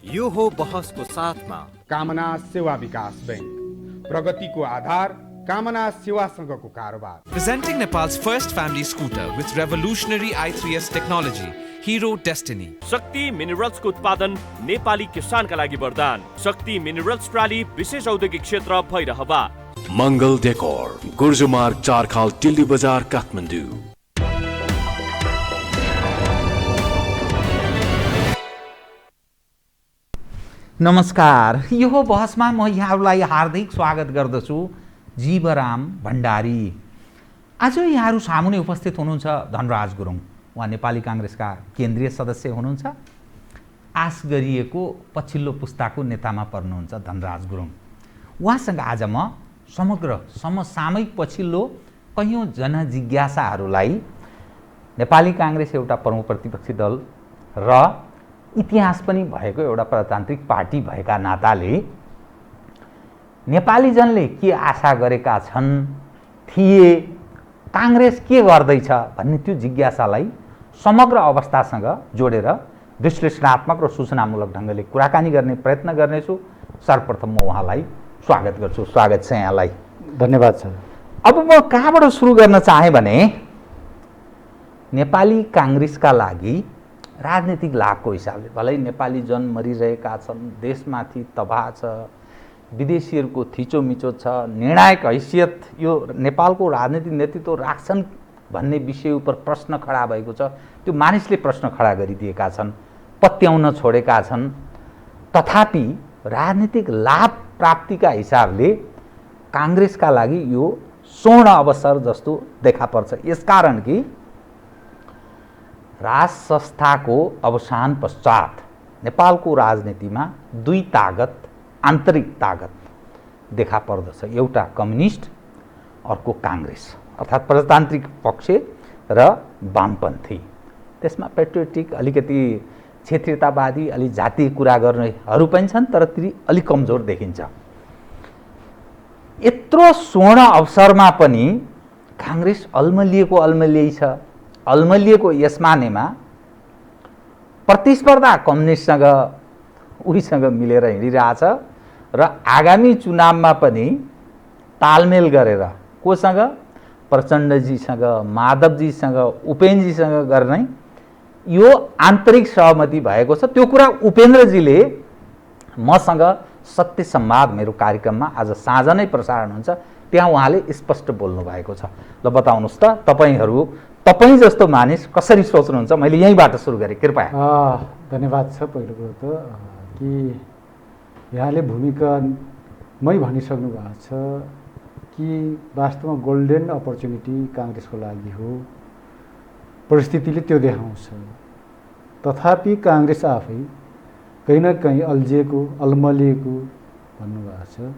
यो हो बहसको साथमा कामना सेवा विकास बैंक, प्रगतिको आधार कामना सेवासँगको कारोबार. Presenting Nepal's first family scooter with revolutionary i3s technology, Hero Destiny. शक्ति मिनरल्सको उत्पादन नेपाली किसानका लागि वरदान. शक्ति मिनरल्स प्राली विशेष औद्योगिक क्षेत्र भैरहवा. मङ्गल डेकोर, गुर्जुमार्ग 4 खाल टिल्ली बजार काठमाडौँ. नमस्कार, यो बहसमा म यहाँहरूलाई हार्दिक स्वागत गर्दछु। जीवराम भण्डारी। आज यहाँहरू सामुने उपस्थित हुनुहुन्छ धनराज गुरुङ। उहाँ नेपाली काङ्ग्रेसका केन्द्रीय सदस्य हुनुहुन्छ। आश गरिएको पछिल्लो पुस्ताको नेतामा पर्नुहुन्छ धनराज गुरुङ। उहाँसँग आज म समग्र समसामयिक पछिल्लो कैयौँ जनजिज्ञासाहरूलाई नेपाली काङ्ग्रेस एउटा प्रमुख प्रतिपक्षी दल र इतिहास पनि भएको एउटा प्रजातान्त्रिक पार्टी भएका नाताले नेपाली जनले के आशा गरेका छन्, थिए, काङ्ग्रेस के गर्दैछ भन्ने त्यो जिज्ञासालाई समग्र अवस्थासँग जोडेर विश्लेषणात्मक र सूचनामूलक ढङ्गले कुराकानी गर्ने प्रयत्न गर्नेछु। सर्वप्रथम म उहाँलाई स्वागत गर्छु। स्वागत छ यहाँलाई। धन्यवाद छ। अब म कहाँबाट सुरु गर्न चाहेँ भने नेपाली काङ्ग्रेसका लागि राजनीतिक लाभको हिसाबले भलै नेपाली जन मरिरहेका छन्, देशमाथि तबाह छ, विदेशीहरूको थिचोमिचो छ, निर्णायक हैसियत यो नेपालको राजनीतिक नेतृत्व राख्छन् भन्ने विषय उप प्रश्न खडा भएको छ। त्यो मानिसले प्रश्न खडा गरिदिएका छन्, पत्याउन छोडेका छन्। तथापि राजनीतिक लाभ प्राप्तिका हिसाबले काङ्ग्रेसका लागि यो स्वर्ण अवसर जस्तो देखा पर्छ। यसकारण कि राज संस्थाको अवसान पश्चात नेपालको राजनीतिमा दुई तागत, आन्तरिक तागत देखा पर्दछ। एउटा कम्युनिस्ट, अर्को काङ्ग्रेस, अर्थात् प्रजातान्त्रिक पक्ष र वामपन्थी। त्यसमा पेट्रियोटिक, अलिकति क्षेत्रीयतावादी, अलि जातीय कुरा गर्नेहरू पनि छन्, तर ती अलिक कमजोर देखिन्छ। यत्रो स्वर्ण अवसरमा पनि काङ्ग्रेस अल्मलिएको छ। अल्मलिएको यस मानेमा प्रतिस्पर्धा कम्युनिस्टसँग उहीसँग मिलेर हिँडिरहेछ र आगामी चुनावमा पनि तालमेल गरेर कोसँग, प्रचण्डजीसँग, माधवजीसँग, उपेन्द्रजीसँग गर्ने यो आन्तरिक सहमति भएको छ। त्यो कुरा उपेन्द्रजीले मसँग सत्य संवाद मेरो कार्यक्रममा आज साँझ नै प्रसारण हुन्छ, त्यहाँ उहाँले स्पष्ट बोल्नु भएको छ। ल बताउनुहोस् त, तपाईँ जस्तो मानिस कसरी सोच्नुहुन्छ? मैले यहीँबाट सुरु गरेँ, कृपया। धन्यवाद छ। पहिलो कुरो त कि यहाँले भूमिकामै भनिसक्नु भएको छ कि वास्तवमा गोल्डन अपर्च्युनिटी काङ्ग्रेसको लागि हो, परिस्थितिले त्यो देखाउँछ। तथापि काङ्ग्रेस आफै कहीँ न कहीँ अल्मलिएको भन्नुभएको छ।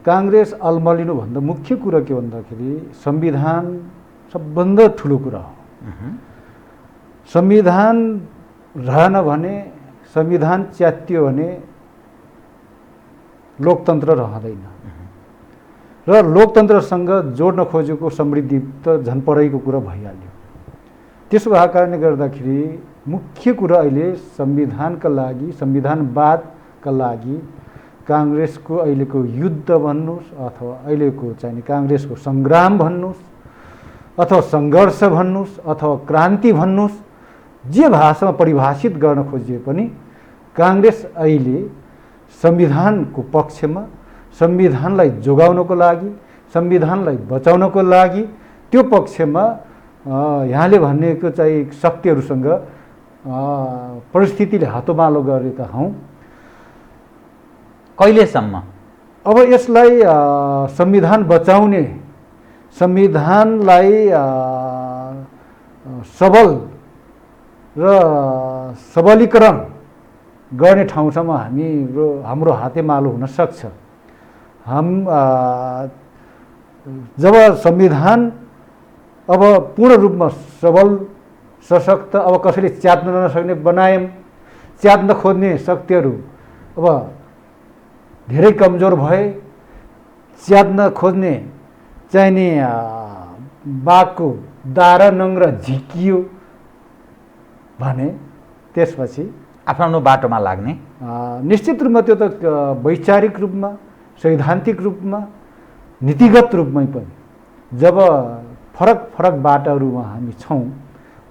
काङ्ग्रेस अल्मलिनुभन्दा मुख्य कुरा के भन्दाखेरि संविधान सबभन्दा ठुलो कुरा हो। संविधान रहेन भने, संविधान च्यातियो भने लोकतन्त्र रहँदैन र लोकतन्त्रसँग जोड्न खोजेको समृद्धि त झन् परैको कुरा भइहाल्यो। त्यसो भएको कारणले गर्दाखेरि मुख्य कुरा अहिले संविधानका लागि, संविधानवादका लागि काङ्ग्रेसको अहिलेको युद्ध भन्नुहोस् अथवा अहिलेको चाहिने काङ्ग्रेसको सङ्ग्राम भन्नुहोस् अथवा सङ्घर्ष भन्नुहोस् अथवा क्रान्ति भन्नुहोस्, जे भाषामा परिभाषित गर्न खोजिए पनि काङ्ग्रेस अहिले संविधानको पक्षमा, संविधानलाई जोगाउनको लागि, संविधानलाई बचाउनको लागि त्यो पक्षमा यहाँले भनेको चाहिँ शक्तिहरूसँग परिस्थितिले हातोमालो गरेका हौँ। कहिलेसम्म? अब यसलाई संविधान बचाउने, संविधानलाई सबल र सबलीकरण गर्ने ठाउँसम्म हाम्रो हातेमालो हुन सक्छ। जब संविधान अब पूर्ण रूपमा सबल, सशक्त, अब कसैले च्यात्न नसक्ने बनायौँ, च्यात्न खोज्ने शक्तिहरू अब धेरै कमजोर भए, च्यात्न खोज्ने चाहिने बाघको दारा नङ्ग्रा झिकियो भने त्यसपछि आफ्नो बाटोमा लाग्ने? निश्चित रूपमा त्यो त वैचारिक रूपमा, सैद्धान्तिक रूपमा, नीतिगत रूपमै पनि जब फरक फरक बाटाहरूमा हामी छौँ,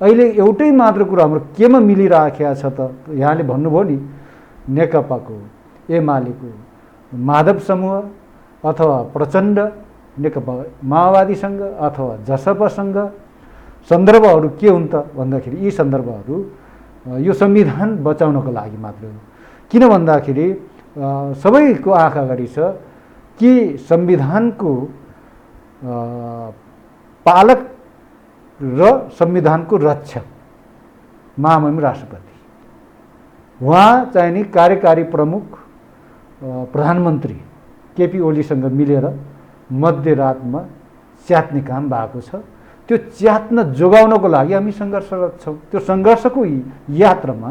अहिले एउटै मात्र कुरा हाम्रो केमा मिलिराखेको छ त? यहाँले भन्नुभयो नि, नेकपाको, एमालेको, माधव समूह अथवा प्रचण्ड नेकपा माओवादीसँग अथवा जसपासँग सन्दर्भहरू के हुन् त भन्दाखेरि यी सन्दर्भहरू यो संविधान बचाउनको लागि मात्र हो। किन भन्दाखेरि सबैको आँखा अगाडि छ कि संविधानको पालक र संविधानको रक्षक महामहिम राष्ट्रपति, उहाँ चाहिँ नि कार्यकारी प्रमुख प्रधानमन्त्री केपी ओलीसँग मिलेर मध्यरातमा च्यात्ने काम भएको छ। त्यो च्यात्न जोगाउनको लागि हामी सङ्घर्षरत छौँ। त्यो सङ्घर्षको यात्रामा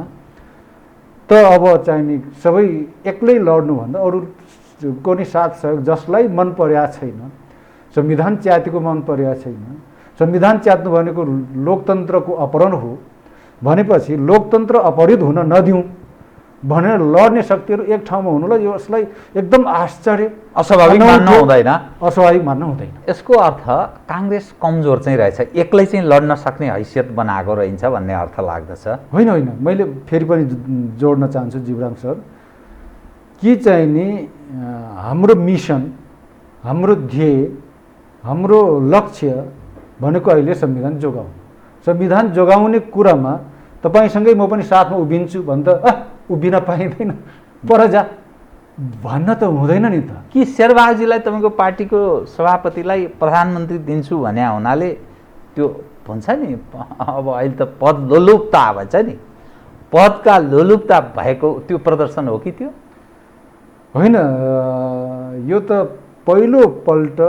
त अब चाहिँ नि सबै एक्लै लड्नुभन्दा अरूको नि साथ सहयोग, जसलाई मन परेको छैन, संविधान च्यातेको मन परेको छैन, संविधान च्यात्नु भनेको लोकतन्त्रको अपहरण हो भनेपछि लोकतन्त्र अपहरित हुन नदिउँ भनेर लड्ने शक्तिहरू एक ठाउँमा हुनुलाई यसलाई एकदम आश्चर्य, अस्वाभाविक मान्न हुँदैन। अस्वाभाविक मान्न हुँदैन। यसको अर्थ काङ्ग्रेस कमजोर चाहिँ रहेछ, एक्लै चाहिँ लड्न सक्ने हैसियत बनाएको रहन्छ भन्ने अर्थ लाग्दछ। होइन होइन, मैले फेरि पनि जोड्न चाहन्छु जीवराम सर कि चाहिँ नि हाम्रो मिसन, हाम्रो ध्येय, हाम्रो लक्ष्य भनेको अहिले संविधान जोगाउनु। संविधान जोगाउने कुरामा तपाईँसँगै म पनि साथमा उभिन्छु भन्दा उभिन पाइँदैन, पर जा भन्न त हुँदैन नि त। कि शेरबहादुरजीलाई तपाईँको पार्टीको सभापतिलाई प्रधानमन्त्री दिन्छु भने हुनाले त्यो भन्छ नि, अब अहिले त पद लोलुप्ता भन्छ नि, पदका लोलुप्ता भएको त्यो प्रदर्शन हो कि त्यो? होइन, यो त पहिलोपल्ट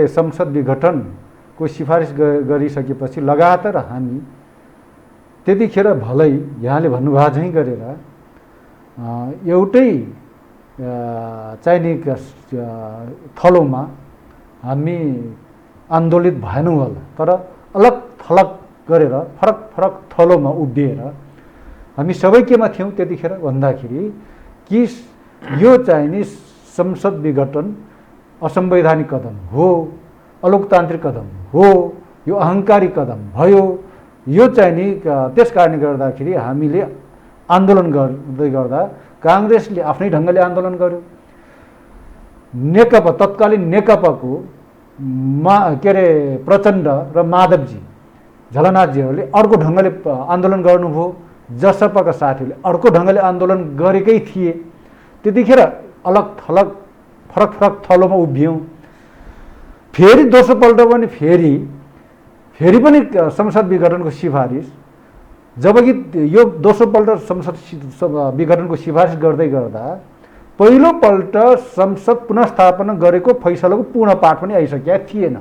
संसद विघटनको सिफारिस गरिसकेपछि लगातार हामी त्यतिखेर भलै यहाँले भन्नुभएको झैँ गरेर एउटै चाहिने थलोमा हामी आन्दोलित भएनौँ होला, तर अलग थलग गरेर फरक फरक थलोमा उभिएर हामी सबै केमा थियौँ त्यतिखेर भन्दाखेरि कि यो चाहिने संसद विघटन असंवैधानिक कदम हो, अलोकतान्त्रिक कदम हो, यो अहङ्कारी कदम भयो। यो चाहिँ नि त्यस कारणले गर्दाखेरि हामीले आन्दोलन गर्दै गर्दा काङ्ग्रेसले आफ्नै ढङ्गले आन्दोलन गर्यो। नेकपा तत्कालीन नेकपाको प्रचण्ड र माधवजी, झलनाथजीहरूले अर्को ढङ्गले आन्दोलन गर्नुभयो, जसपाका साथीहरूले अर्को ढङ्गले आन्दोलन गरेकै थिए। त्यतिखेर अलग थलग फरक फरक थलोमा उभियौँ। फेरि दोस्रोपल्ट पनि फेरि पनि संसद विघटनको सिफारिस, जबकि यो दोस्रोपल्ट संसद विघटनको सिफारिस गर्दै गर्दा पहिलोपल्ट संसद पुनर्स्थापना गरेको फैसलाको पूर्ण पाठ पनि आइसकेका थिएन।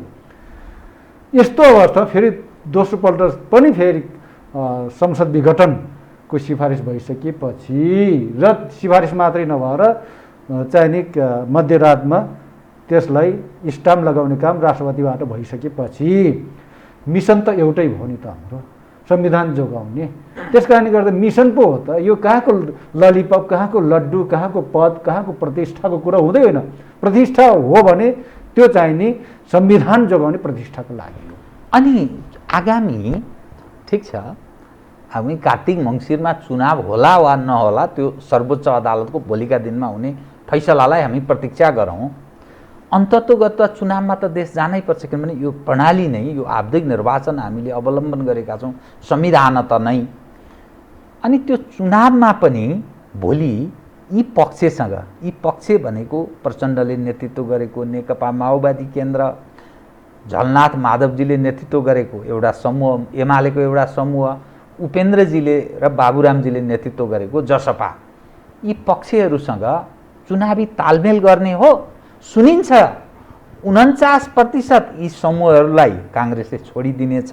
यस्तो अवस्था फेरि दोस्रोपल्ट पनि फेरि संसद विघटनको सिफारिस भइसकेपछि र सिफारिस मात्रै नभएर चाहिने मध्यरातमा त्यसलाई स्टाम्प लगाउने काम राष्ट्रपतिबाट भइसकेपछि मिसन त एउटै भयो नि त, हाम्रो संविधान जोगाउने। त्यस कारणले गर्दा मिसन पो हो त, यो कहाँको ललिपप, कहाँको लड्डु, कहाँको पद, कहाँको प्रतिष्ठाको कुरा हुँदै होइन। प्रतिष्ठा हो भने त्यो चाहिने संविधान जोगाउने प्रतिष्ठाको लागि हो। अनि आगामी ठिक छ, हामी कार्तिक मङ्सिरमा चुनाव होला वा नहोला त्यो सर्वोच्च अदालतको भोलिका दिनमा हुने फैसलालाई हामी प्रतीक्षा गरौँ। अन्ततोगत चुनावमा त देश जानै पर्छ, किनभने यो प्रणाली नै, यो आवधिक निर्वाचन हामीले अवलम्बन गरेका छौँ, संविधान त नै। अनि त्यो चुनावमा पनि भोलि यी पक्षसँग, यी पक्ष भनेको प्रचण्डले नेतृत्व गरेको नेकपा माओवादी केन्द्र, झलनाथ माधवजीले नेतृत्व गरेको एउटा समूह, एमालेको एउटा समूह, उपेन्द्रजीले र बाबुरामजीले नेतृत्व गरेको जसपा, यी पक्षहरूसँग चुनावी तालमेल गर्ने हो। सुनिन्छ 49% यी समूहहरूलाई काङ्ग्रेसले छोडिदिनेछ,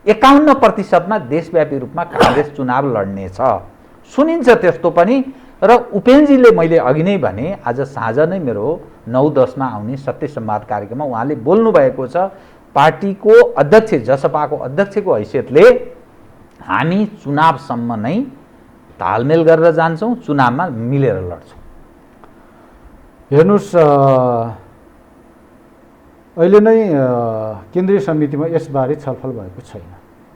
51%मा देशव्यापी रूपमा काङ्ग्रेस चुनाव लड्नेछ, सुनिन्छ त्यस्तो पनि। र उपेन्द्रजीले मैले अघि नै भने, आज साँझ नै मेरो 9-10 आउने सत्य संवाद कार्यक्रममा उहाँले बोल्नुभएको छ, पार्टीको अध्यक्ष, जसपाको अध्यक्षको हैसियतले हामी चुनावसम्म नै तालमेल गरेर जान्छौँ, चुनावमा मिलेर लड्छौँ? हेर्नुहोस्, अहिले नै केन्द्रीय समितिमा यसबारे छलफल भएको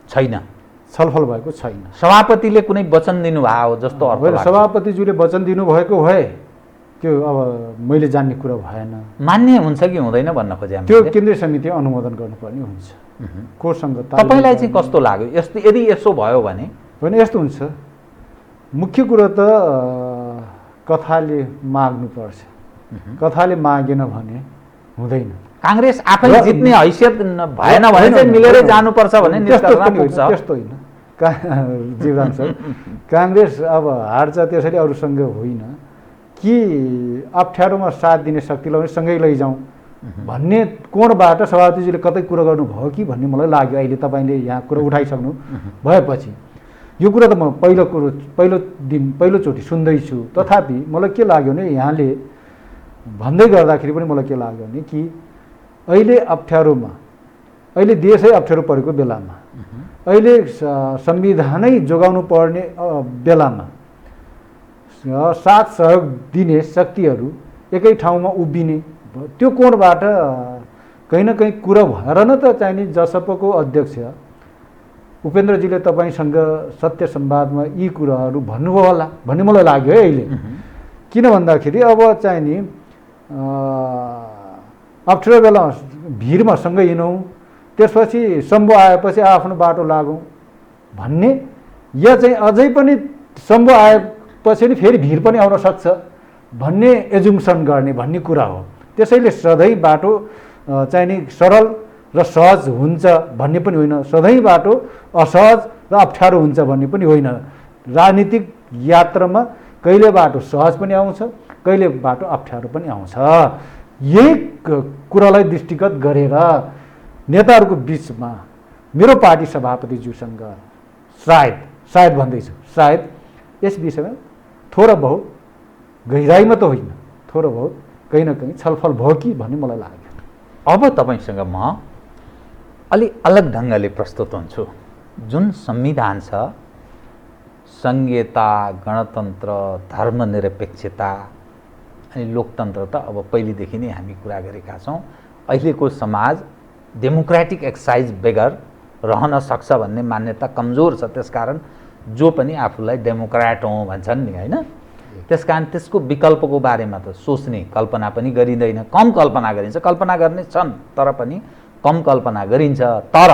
छैन। छलफल भएको छैन। सभापतिले कुनै वचन दिनुभएको हो जस्तो अर्थ लाग्छ। सभापतिज्यूले वचन दिनुभएको भए त्यो अब मैले जान्ने कुरा भएन। मान्य हुन्छ कि हुँदैन भन्न खोजे। त्यो केन्द्रीय समिति अनुमोदन गर्नुपर्ने हुन्छ। कोर्टसँग तपाईँलाई चाहिँ कस्तो लाग्यो यस्तो यदि यसो भयो भने? होइन, यस्तो हुन्छ, मुख्य कुरो त कथाले माग्नुपर्छ। कथाले मागेन भने हुँदैन। काङ्ग्रेस आफै जित्ने हैसियत भएन भने चाहिँ मिलेरै जानुपर्छ भन्ने निष्कर्षमा पुग्छ। त्यस्तो होइन जीवराम सर, काङ्ग्रेस अब हार्छ त्यसरी अरूसँग होइन कि अप्ठ्यारोमा साथ दिने शक्तिलाई सँगै लैजाउँ भन्ने कोणबाट सभापतिजीले कतै कुरा गर्नुभयो कि भन्ने मलाई लाग्यो। अहिले तपाईँले यहाँ कुरा उठाइसक्नु भएपछि यो कुरा त म पहिलोचोटि सुन्दैछु। तथापि मलाई के लाग्यो भने यहाँले भन्दै गर्दाखेरि पनि मलाई के लाग्यो भने कि अहिले अप्ठ्यारोमा, अहिले देशै अप्ठ्यारो परेको बेलामा, अहिले संविधानै जोगाउनु पर्ने बेलामा साथ सहयोग दिने शक्तिहरू एकै ठाउँमा उभिने, त्यो कोणबाट कहीँ न कहीँ कुरा भएर न त चाहिने जसपाको अध्यक्ष उपेन्द्रजीले तपाईँसँग सत्य संवादमा यी कुराहरू भन्नुभयो होला भन्ने मलाई लाग्यो है अहिले। किन भन्दाखेरि अब चाहिँ नि अप्ठ्यारो बेला भिडमा सँगै हिँडौँ, त्यसपछि शम्भु आएपछि आफ्नो बाटो लागौँ भन्ने, या चाहिँ अझै पनि शम्भु आएपछि नि फेरि भिड पनि आउन सक्छ भन्ने एजुम्सन गर्ने भन्ने कुरा हो। त्यसैले सधैँ बाटो चाहिँ नि सरल र सहज हुन्छ भन्ने पनि होइन, सधैँ बाटो असहज र अप्ठ्यारो हुन्छ भन्ने पनि होइन। राजनीतिक यात्रामा कहिले बाटो सहज पनि आउँछ, कहिले बाटो अप्ठ्यारो पनि आउँछ। यही कुरालाई दृष्टिगत गरेर नेताहरूको बिचमा मेरो पार्टी सभापतिज्यूसँग सायद भन्दैछु, सायद यस विषयमा थोडा बहुत गहिराइमा त होइन, थोडा बहुत कहीँ न कहीँ छलफल भयो कि भन्ने मलाई लाग्यो। अब तपाईँसँग म अलि अलग ढङ्गले प्रस्तुत हुन्छु। जुन संविधान छ, संघीयता, गणतन्त्र, धर्मनिरपेक्षता अनि लोकतन्त्र त अब पहिलेदेखि नै हामी कुरा गरेका छौँ। अहिलेको समाज डेमोक्रेटिक एक्सर्साइज बेगर रहन सक्छ भन्ने मान्यता कमजोर छ। त्यसकारण जो पनि आफूलाई डेमोक्रेट हौँ भन्छन् नि, होइन? त्यसकारण त्यसको विकल्पको बारेमा त सोच्ने कल्पना पनि गरिँदैन। कम कल्पना गरिन्छ, कल्पना गर्ने छन् तर पनि कम कल्पना गरिन्छ। तर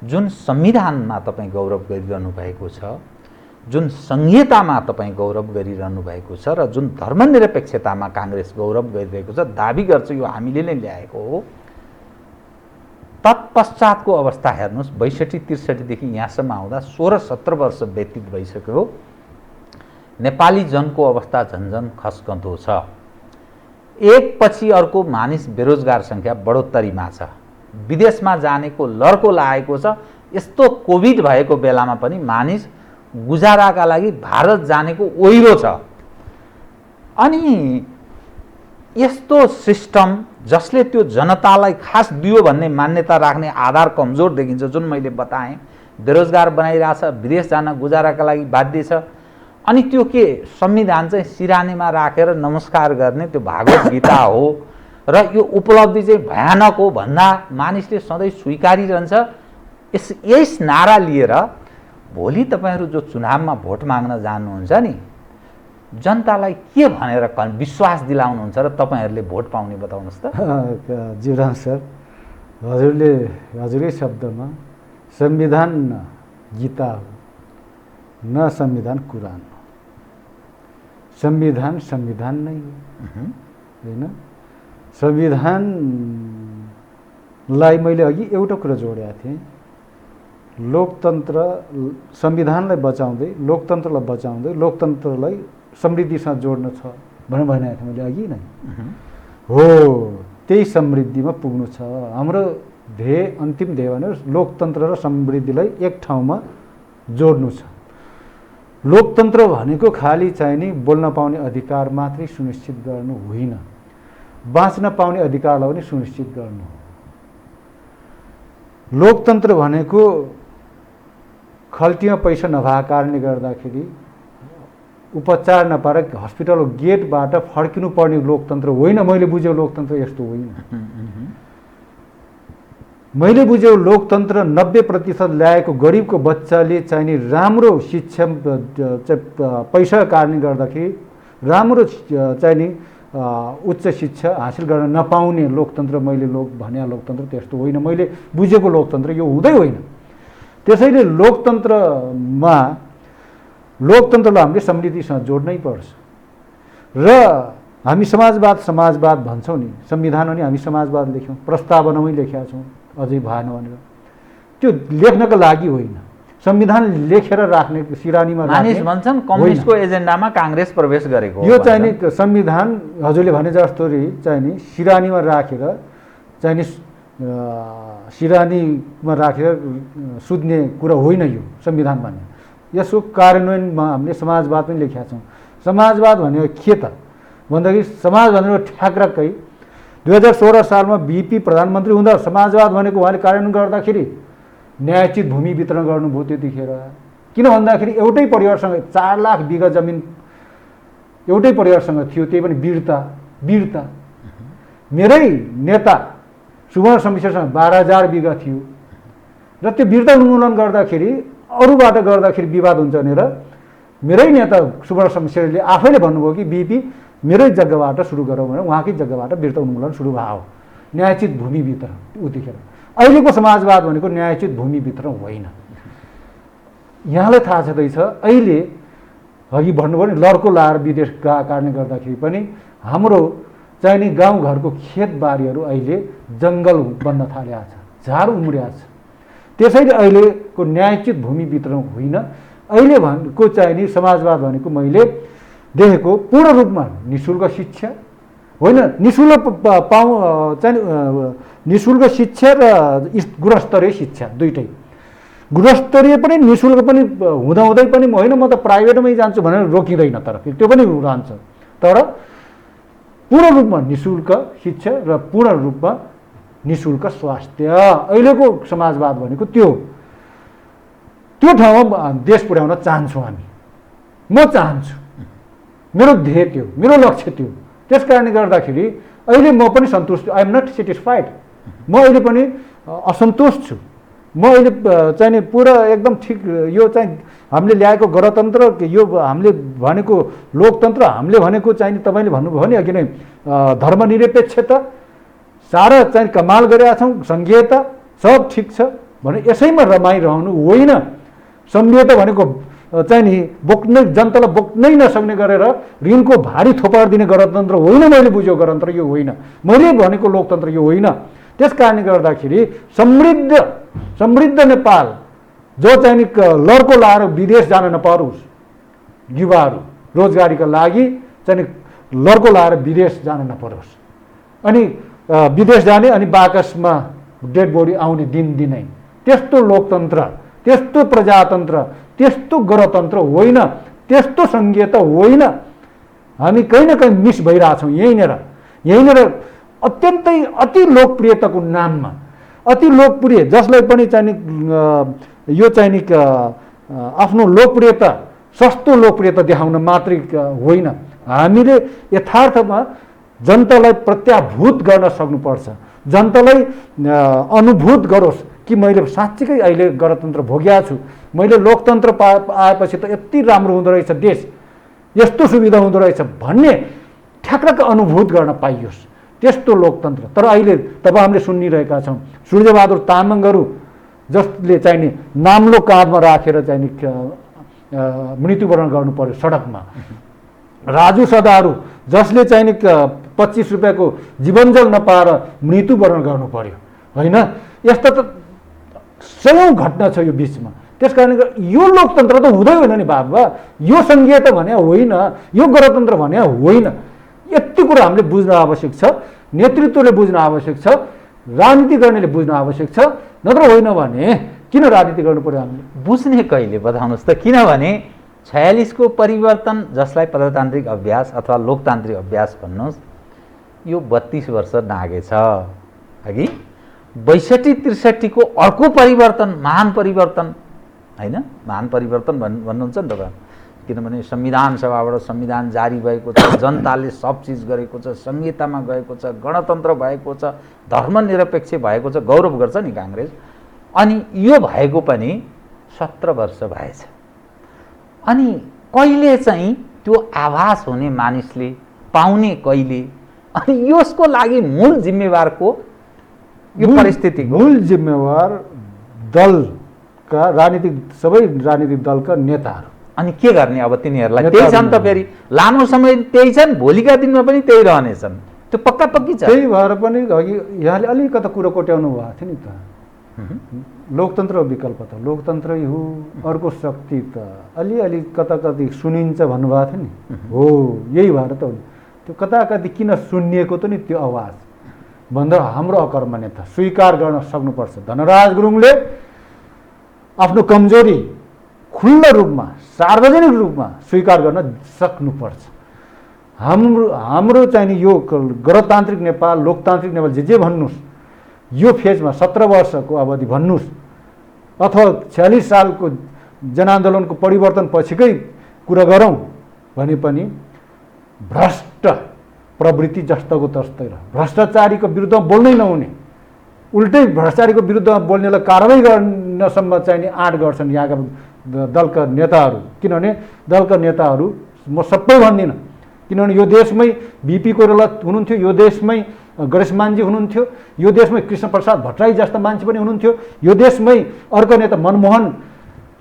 जुन संविधानमा तपाईँ गौरव गरिरहनु भएको छ, जुन संघीयतामा तपाईँ गौरव गरिरहनु भएको छ र जुन धर्मनिरपेक्षतामा काङ्ग्रेस गौरव गरिरहेको छ, दाबी गर्छ यो हामीले नै ल्याएको हो। तत्पश्चातको अवस्था हेर्नुहोस्, 62-63देखि यहाँसम्म आउँदा 16-17 वर्ष व्यतीत भइसक्यो। नेपाली जनको अवस्था झन्झन खस्कँदो छ। एकपछि अर्को मानिस बेरोजगार सङ्ख्या बढोत्तरीमा छ। विदेशमा जानेको लर्को लागेको छ। यस्तो कोभिड भएको बेलामा पनि मानिस गुजाराका लागि भारत जानेको ओहिरो छ। अनि यस्तो सिस्टम जसले त्यो जनतालाई खास दियो भन्ने मान्यता राख्ने आधार कमजोर देखिन्छ। जुन मैले बताएँ, बेरोजगार बनाइरहेछ, विदेश जान गुजाराका लागि बाध्य छ। अनि त्यो के संविधान चाहिँ सिरानीमा राखेर नमस्कार गर्ने त्यो भागवत गीता हो र यो उपलब्धि चाहिँ भयानक हो भन्दा मानिसले सधैँ स्वीकारिरहन्छ। यस नारा लिएर भोलि तपाईँहरू जो चुनावमा भोट माग्न जानुहुन्छ नि, जनतालाई के भनेर विश्वास दिलाउनुहुन्छ र तपाईँहरूले भोट पाउने बताउनुहोस् त। जीवराम सर, हजुरकै शब्दमा संविधान गीता हो, न संविधान कुरान हो। संविधान नै हो, होइन? संविधानलाई मैले अघि एउटा कुरा जोडेका थिएँ, लोकतन्त्र, संविधानलाई बचाउँदै लोकतन्त्रलाई बचाउँदै लोकतन्त्रलाई समृद्धिसँग जोड्न छ भनेर भनेको थिएँ मैले अघि नै। हो, त्यही समृद्धिमा पुग्नु छ। हाम्रो ध्येय, अन्तिम ध्येय भने लोकतन्त्र र समृद्धिलाई एक ठाउँमा जोड्नु छ। लोकतन्त्र भनेको खालि चाहिँ नि बोल्न पाउने अधिकार मात्रै सुनिश्चित गर्नु होइन, बाँच्न पाउने अधिकारलाई पनि सुनिश्चित गर्नु हो। लोकतन्त्र भनेको खल्तीमा पैसा नभएको कारणले गर्दाखेरि उपचार नपाएर हस्पिटलको गेटबाट फर्किनु पर्ने लोकतन्त्र होइन। मैले बुझेको लोकतन्त्र यस्तो होइन। मैले बुझेको लोकतन्त्र 90% ल्याएको गरिबको बच्चाले चाहिने राम्रो शिक्षा पैसाको कारणले गर्दाखेरि राम्रो चाहिने उच्च शिक्षा हासिल गर्न नपाउने लोकतन्त्र मैले भने लोकतन्त्र त्यस्तो होइन। मैले बुझेको लोकतन्त्र यो हुँदै होइन। त्यसैले लोकतन्त्रलाई हामीले समृद्धिसँग जोड्नै पर्छ र हामी समाजवाद भन्छौँ नि, संविधानमा नि हामी समाजवाद लेख्यौँ, प्रस्तावनामै लेखेका छौँ, अझै भएन भनेर। त्यो लेख्नको लागि होइन, संविधान लेखेर राख्ने सिरानीमा मानिस भन्छन् कम्युनिस्टको एजेन्डामा काङ्ग्रेस प्रवेश गरेको यो चाहिँ नि संविधान हजुरले भने जस्तो चाहिँ नि सिरानीमा राखेर चाहिँ नि सिरानीमा राखेर सुत्ने कुरा होइन यो संविधान भन्ने। यसको कार्यान्वयनमा हामीले समाजवाद पनि लेखेका छौँ। समाजवाद भनेको के त भन्दाखेरि समाज भनेको ठ्याक्कै 2016 सालमा बिपी प्रधानमन्त्री हुँदा समाजवाद भनेको उहाँले कार्यान्वयन गर्दाखेरि न्यायोचित भूमि वितरण गर्नुभयो। त्यतिखेर किन भन्दाखेरि एउटै परिवारसँग 4 लाख बिघा जमिन एउटै परिवारसँग थियो, त्यही पनि वीरता। मेरै नेता सुभाष शमशेरसँग 12,000 बिघा थियो र त्यो वीरता उन्मूलन गर्दाखेरि अरूबाट गर्दाखेरि विवाद हुन्छ भनेर मेरै नेता सुभाष शमशेरले आफैले भन्नुभयो कि बिपी मेरै जग्गाबाट सुरु गरौँ भनेर उहाँकै जग्गाबाट वीरता उन्मूलन सुरु भयो, न्यायोचित भूमि वितरण उतिखेर। अहिलेको समाजवाद भनेको न्यायोचित भूमि वितरण होइन। यहाँलाई थाहा छँदैछ अहिले अघि भन्नुभयो नि लड्को लाएर विदेश गएको कारणले गर्दाखेरि पनि हाम्रो चाहिने गाउँघरको खेतबारीहरू अहिले जङ्गल बन्न थालेको छ, झार उम्रिएको छ। त्यसैले अहिलेको न्यायोचित भूमि वितरण होइन। अहिले भनेको चाहिने समाजवाद भनेको मैले देखेको पूर्ण रूपमा निःशुल्क शिक्षा होइन, निःशुल्क शिक्षा र गुणस्तरीय शिक्षा दुइटै। गुणस्तरीय पनि निःशुल्क पनि हुँदाहुँदै पनि होइन म त प्राइभेटमै जान्छु भनेर रोकिँदैन, तर त्यो पनि रहन्छ। तर पूर्ण रूपमा निःशुल्क शिक्षा र पूर्ण रूपमा निःशुल्क स्वास्थ्य अहिलेको समाजवाद भनेको त्यो ठाउँमा देश पुर्याउन चाहन्छौँ हामी। म चाहन्छु, मेरो ध्येय त्यो, मेरो लक्ष्य त्यो। त्यस कारणले गर्दाखेरि अहिले म पनि सन्तुष्ट, आई एम नट सेटिस्फाइड। म अहिले पनि असन्तोष छु। म अहिले चाहिँ नि पुरा एकदम ठिक यो चाहिँ हामीले ल्याएको गणतन्त्र, यो हामीले भनेको लोकतन्त्र, हामीले भनेको चाहिँ तपाईँले भन्नुभयो नि अघि नै धर्मनिरपेक्षता सारा चाहिँ कमाल गरेका छौँ, सङ्घीयता सब ठिक छ भने यसैमा रमाइरहनु होइन। सङ्घीयता भनेको चाहिँ नि जनतालाई बोक्नै नसक्ने गरेर ऋणको भारी थोपारिदिने गणतन्त्र होइन। मैले बुझेको गणतन्त्र यो होइन, मैले भनेको लोकतन्त्र यो होइन। त्यस कारणले गर्दाखेरि समृद्ध नेपाल जो चाहिँ नि लड्को लाएर विदेश जान नपरोस्, युवाहरू रोजगारीका लागि चाहिँ लड्को लाएर विदेश जान नपरोस्, अनि विदेश जाने अनि बाकसमा डेड बडी आउने दिनै त्यस्तो लोकतन्त्र, त्यस्तो प्रजातन्त्र, त्यस्तो गणतन्त्र होइन, त्यस्तो सङ्घीयता होइन। हामी कहीँ न कहीँ मिस भइरहेछौँ। यहीँनिर अत्यन्तै अति लोकप्रियताको नाममा अति लोकप्रिय जसलाई पनि चाहिँ यो चाहिँ नि आफ्नो लोकप्रियता सस्तो लोकप्रियता देखाउन मात्रै होइन, हामीले यथार्थमा जनतालाई प्रत्याभूत गर्न सक्नुपर्छ। जनतालाई अनुभूत गरोस् कि मैले साँच्चीकै अहिले गणतन्त्र भोगेको छु, मैले लोकतन्त्र आएपछि त यति राम्रो हुँदो रहेछ देश, यस्तो सुविधा हुँदो रहेछ भन्ने ठ्याक्क अनुभूत गर्न पाइयोस्, त्यस्तो लोकतन्त्र। तर अहिले तपाईँ हामीले सुनिरहेका छौँ सूर्यबहादुर तामाङहरू जसले चाहिँ नि नाम्लो काँधमा राखेर चाहिँ नि मृत्युवरण गर्नु पर्यो सडकमा, राजु सदाहरू जसले चाहिँ नि 25 रुपियाँको जीवनजल नपाएर मृत्युवरण गर्नु पर्यो होइन। यस्ता त सयौँ घटना छ यो बिचमा। त्यस कारणले यो लोकतन्त्र त हुँदै होइन नि बाबा, यो सङ्घीयता भने होइन, यो गणतन्त्र भने होइन। यति कुरा हामीले बुझ्न आवश्यक छ, नेतृत्वले बुझ्न आवश्यक छ, राजनीति गर्नेले बुझ्न आवश्यक छ। नत्र होइन भने किन राजनीति गर्नु पर्यो हामीले? बुझ्ने कहिले बताउनुहोस् त। किनभने 46 को परिवर्तन जसलाई प्रजातान्त्रिक अभ्यास अथवा लोकतान्त्रिक अभ्यास भन्नुहोस्, यो 32 वर्ष नागेछ। अघि 62-63 को अर्को परिवर्तन, महान परिवर्तन होइन, महान परिवर्तन भन्नुहुन्छ नि तपाईँ। किनभने संविधान सभाबाट संविधान जारी भएको छ, जनताले सब चिज गरेको छ, संहितामा गएको छ, गणतन्त्र भएको छ, धर्मनिरपेक्ष भएको छ, गौरव गर्छ नि काङ्ग्रेस। अनि यो भएको पनि 17 वर्ष भएछ। अनि कहिले चाहिँ त्यो आभास हुने मानिसले पाउने कहिले, अनि यसको लागि मूल जिम्मेवार को? यो परिस्थितिको मूल जिम्मेवार दलका सबै राजनीतिक दलका नेताहरू। अनि के गर्ने अब तिनीहरूलाई? त्यही छन् त, फेरि लामो समय त्यही छन्, भोलिका दिनमा पनि त्यही रहनेछन्, त्यो पक्का पक्की छ। त्यही भएर पनि यहाँले अलिकता कुरो कोट्याउनु भएको थियो नि त, लोकतन्त्र विकल्प त लोकतन्त्रै हो, अर्को शक्ति त अलिअलि कता कति सुनिन्छ भन्नुभएको थियो नि। हो, यही भएर त त्यो कता कति किन सुनिएको त नि त्यो आवाज भन्दा हाम्रो अकर्मण्यता स्वीकार गर्न सक्नुपर्छ। धनराज गुरुङले आफ्नो कमजोरी खुल्ला रूपमा सार्वजनिक रूपमा स्वीकार गर्न सक्नुपर्छ। हाम्रो चाहिँ नि यो गणतान्त्रिक नेपाल, लोकतान्त्रिक नेपाल जे भन्नुहोस्, यो फेजमा 17 वर्षको अवधि भन्नुहोस् अथवा 46 सालको जनआन्दोलनको परिवर्तन पछिकै कुरा गरौँ भने पनि भ्रष्ट प्रवृत्ति जस्तोको तस्तै रह। भ्रष्टाचारीको विरुद्धमा बोल्नै नहुने, उल्टै भ्रष्टाचारीको विरुद्धमा बोल्नेलाई कारवाही गर्नसम्म चाहिँ नि आँट गर्छन् यहाँका दलका नेताहरू। किनभने दलका नेताहरू म सबै भन्दिनँ, किनभने यो देशमै बिपी कोइराला हुनुहुन्थ्यो, यो देशमै गणेश मानजी हुनुहुन्थ्यो, यो देशमै कृष्ण प्रसाद भट्टराई जस्ता मान्छे पनि हुनुहुन्थ्यो, यो देशमै अर्को नेता मनमोहन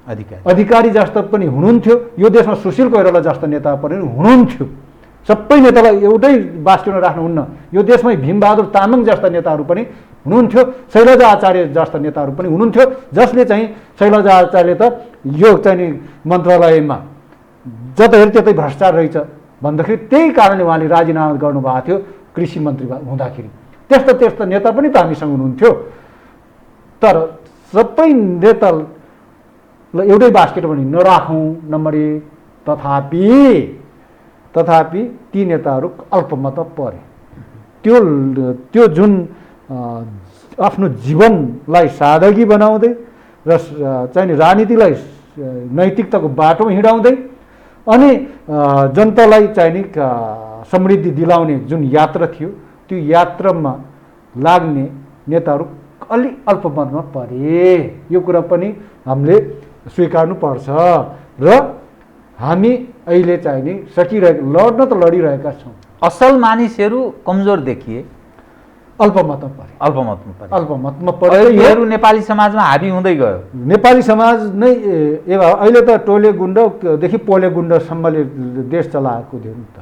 अधिकारी जस्ता पनि हुनुहुन्थ्यो, यो देशमा सुशील कोइराला जस्ता नेता पनि हुनुहुन्थ्यो। सबै नेतालाई एउटै बास्केटमा राख्नुहुन्न। यो देशमै भीमबहादुर तामाङ जस्ता नेताहरू पनि हुनुहुन्थ्यो, शैलजा आचार्य जस्ता नेताहरू पनि हुनुहुन्थ्यो, जसले चाहिँ शैलजा आचार्यले त यो चाहिँ नि मन्त्रालयमा जता हेरि त्यतै भ्रष्टाचार रहेछ भन्दाखेरि त्यही कारणले उहाँले राजीनामा गर्नुभएको थियो कृषि मन्त्री हुँदाखेरि। त्यस्ता नेता पनि त हामीसँग हुनुहुन्थ्यो। तर सबै नेतालाई एउटै बास्केट पनि नराखौँ नम्बर 1। तथापि ती नेताहरू अल्पमतमा परे। त्यो जुन आफ्नो जीवनलाई सादगी बनाउँदै र चाहिँ राजनीतिलाई नैतिकताको बाटोमा हिँडाउँदै अनि जनतालाई चाहिँ समृद्धि दिलाउने जुन यात्रा थियो, त्यो यात्रामा लाग्ने नेताहरू अलि अल्पमतमा परे। यो कुरा पनि हामीले स्वीकार्नुपर्छ र हामी अहिले चाहिँ नि लड्न त लडिरहेका छौँ। असल मानिसहरू कमजोर देखिए, अल्पमतमा परे। यिनीहरू नेपाली समाजमा हाबी हुँदै गयो। नेपाली समाज नै अहिले त टोले गुण्डदेखि पोले गुण्डसम्मले देश चलाएको थियो नि त।